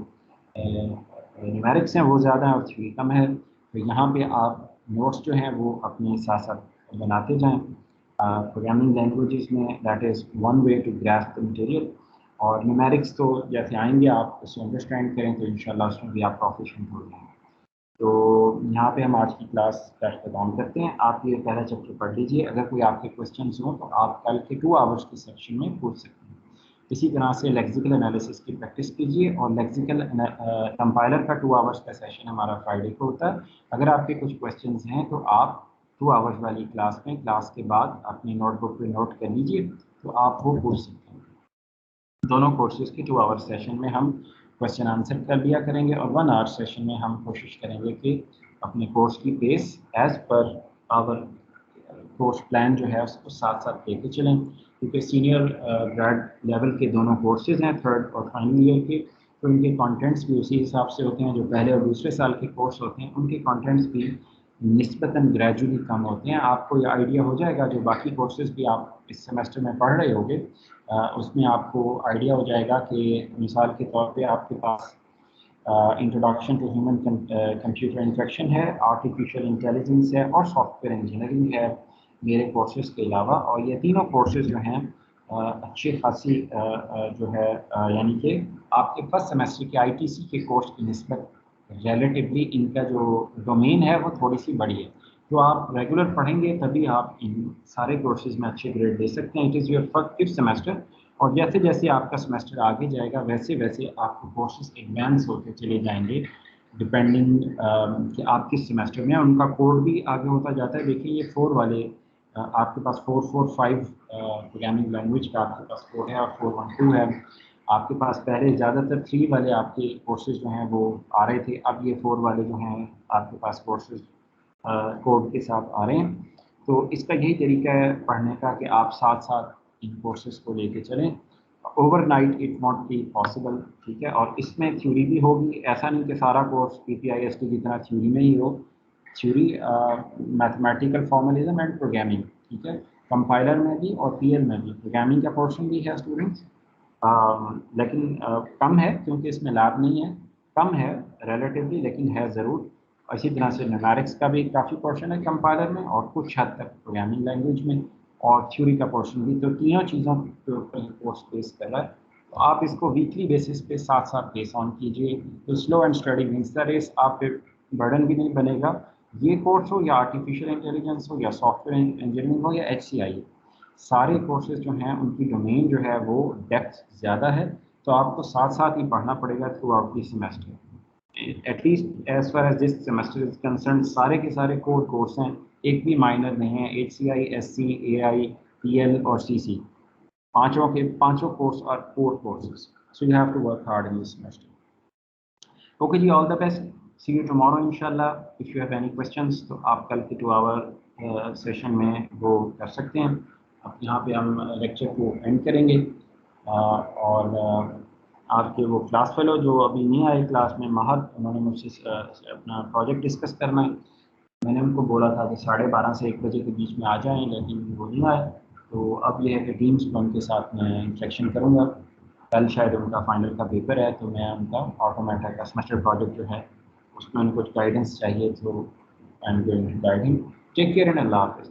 न्यूमेरिक्स हैं वो ज़्यादा है और थ्योरी कम है। तो यहाँ पे आप नोट्स जो हैं वो अपने साथ साथ बनाते जाएँ। प्रोग्रामिंग लैंग्वेजेस में that is one way to grasp the material. और न्यूमेरिक्स तो जैसे आएंगे आप उसे अंडरस्टैंड करें तो इंशाल्लाह उसमें भी आप प्रोफिशिएंट हो जाएंगे। तो यहाँ पे हम आज की क्लास का अख्ताम करते हैं। आप ये पहला चैप्टर पढ़ लीजिए, अगर कोई आपके क्वेश्चंस हों तो आप कल के 2 आवर्स के सेक्शन में पूछ सकते हैं। इसी तरह से लेक्सिकल एनालिसिस की प्रैक्टिस कीजिए, और लेक्सिकल कंपाइलर का 2 आवर्स का सेशन हमारा फ्राइडे को होता है। अगर आपके कुछ क्वेश्चंस हैं तो आप 2 आवर्स वाली क्लास में, क्लास के बाद अपनी नोटबुक पे नोट कर लीजिए, तो आप वो पूछ सकते हैं। दोनों कोर्सेज के 2 आवर सेशन में हम क्वेश्चन आंसर कर लिया करेंगे, और 1 आवर सेशन में हम कोशिश करेंगे कि अपने कोर्स की pace as per our course plan जो है उसको साथ साथ लेके चलें, क्योंकि सीनियर ग्रेड लेवल के दोनों कोर्सेज हैं, 3rd और फाइनल ईयर के। तो इनके कंटेंट्स भी उसी हिसाब से होते हैं, जो पहले और दूसरे साल के कोर्स होते हैं उनके कंटेंट्स भी निस्बतन ग्रेजुअली कम होते हैं। आपको ये आइडिया हो जाएगा, जो बाकी कोर्सेज भी आप इस सेमेस्टर में पढ़ रहे होंगे उसमें आपको आइडिया हो जाएगा कि मिसाल के तौर पे आपके पास introduction to human computer interaction है, आर्टिफिशियल इंटेलिजेंस है, और सॉफ्टवेयर इंजीनियरिंग है मेरे कोर्सेज के अलावा। और ये तीनों कोर्सेज जो हैं अच्छी खासी जो है यानी कि आपके फर्स्ट सेमेस्टर के ITC के कोर्स की निस्बत रिलेटिवली इनका जो डोमेन है वो थोड़ी सी बड़ी है। तो आप रेगुलर पढ़ेंगे तभी आप इन सारे कोर्सेज में अच्छे ग्रेड दे सकते हैं। It is your fifth semester, और जैसे जैसे आपका सेमेस्टर आगे जाएगा वैसे वैसे आपके कोर्सेज एडवांस होते चले जाएंगे, डिपेंडिंग कि आप किस सेमेस्टर में हैं। उनका कोड भी आगे होता जाता है। देखिए ये 4 वाले आपके पास 445 प्रोग्रामिंग लैंग्वेज का आपके पास कोड है, और 412 है आपके पास। पहले ज़्यादातर 3 वाले आपके कोर्सेज जो हैं वो आ रहे थे, अब ये 4 वाले जो हैं आपके पास कोर्सेज कोड के साथ आ रहे हैं। तो इसका यही तरीका है पढ़ने का कि आप साथ साथ इन कोर्सेज को लेके चलें। Overnight it not be possible, ठीक है। और इसमें थ्योरी भी होगी, ऐसा नहीं कि सारा कोर्स PPIST की तरह थ्योरी में ही हो। Theory mathematical formalism and programming, ठीक है। कंपाइलर में भी और PL में भी प्रोग्रामिंग का पोर्शन भी है स्टूडेंट्स, लेकिन कम है क्योंकि इसमें लैब नहीं है। कम है रिलेटिवली, लेकिन है ज़रूर। इसी तरह से न्यूमेरिक्स का भी काफ़ी पोर्शन है कंपाइलर में, और कुछ हद तक प्रोग्रामिंग लैंग्वेज में, और थ्योरी का पोर्शन भी। तो तीनों चीज़ों के ऊपर ये कोर्स बेस कर रहा है। तो आप इसको वीकली बेसिस पे साथ साथ बेस ऑन कीजिए। तो slow and steady means the race, आप पे बर्डन भी नहीं बनेगा। ये कोर्स हो या आर्टिफिशियल इंटेलिजेंस हो या सॉफ्टवेयर इंजीनियरिंग हो या HCI हो, सारे कोर्सेज जो हैं उनकी डोमेन जो है वो डेप्थ ज़्यादा है। तो आपको साथ साथ ही पढ़ना पड़ेगा throughout the semester. At least as far as this semester is concern, सारे के सारे कोर कोर्स हैं, एक भी माइनर नहीं है। HCI, SC, AI PL اور CC پانچوں کورس اور 4 courses. So you have to work hard in this semester. Okay G, all the best. See you tomorrow inshallah. If you have any questions تو آپ کل کے 2 hour session میں وہ کر سکتے ہیں. اب یہاں پہ ہم لیکچر کو اینڈ کریں گے. اور آپ کے وہ کلاس فیلو جو ابھی نہیں آئے کلاس میں, مہد, انہوں نے مجھ سے اپنا پروجیکٹ ڈسکس کرنا ہے. میں نے ان کو بولا تھا کہ 12:30 سے 1 بجے کے بیچ میں آ جائیں, لیکن وہ نہیں آئے. تو اب یہ ہے کہ ٹیمس میں ان کے ساتھ میں انٹریکشن کروں گا. کل شاید ان کا فائنل کا پیپر ہے, تو میں ان کا آٹومیٹا کا سیمسٹر پروجیکٹ جو ہے اس میں ان کو کچھ گائیڈنس چاہیے, تو I'm going to guide ہم. ٹیک کیئر اینڈ اللہ حافظ.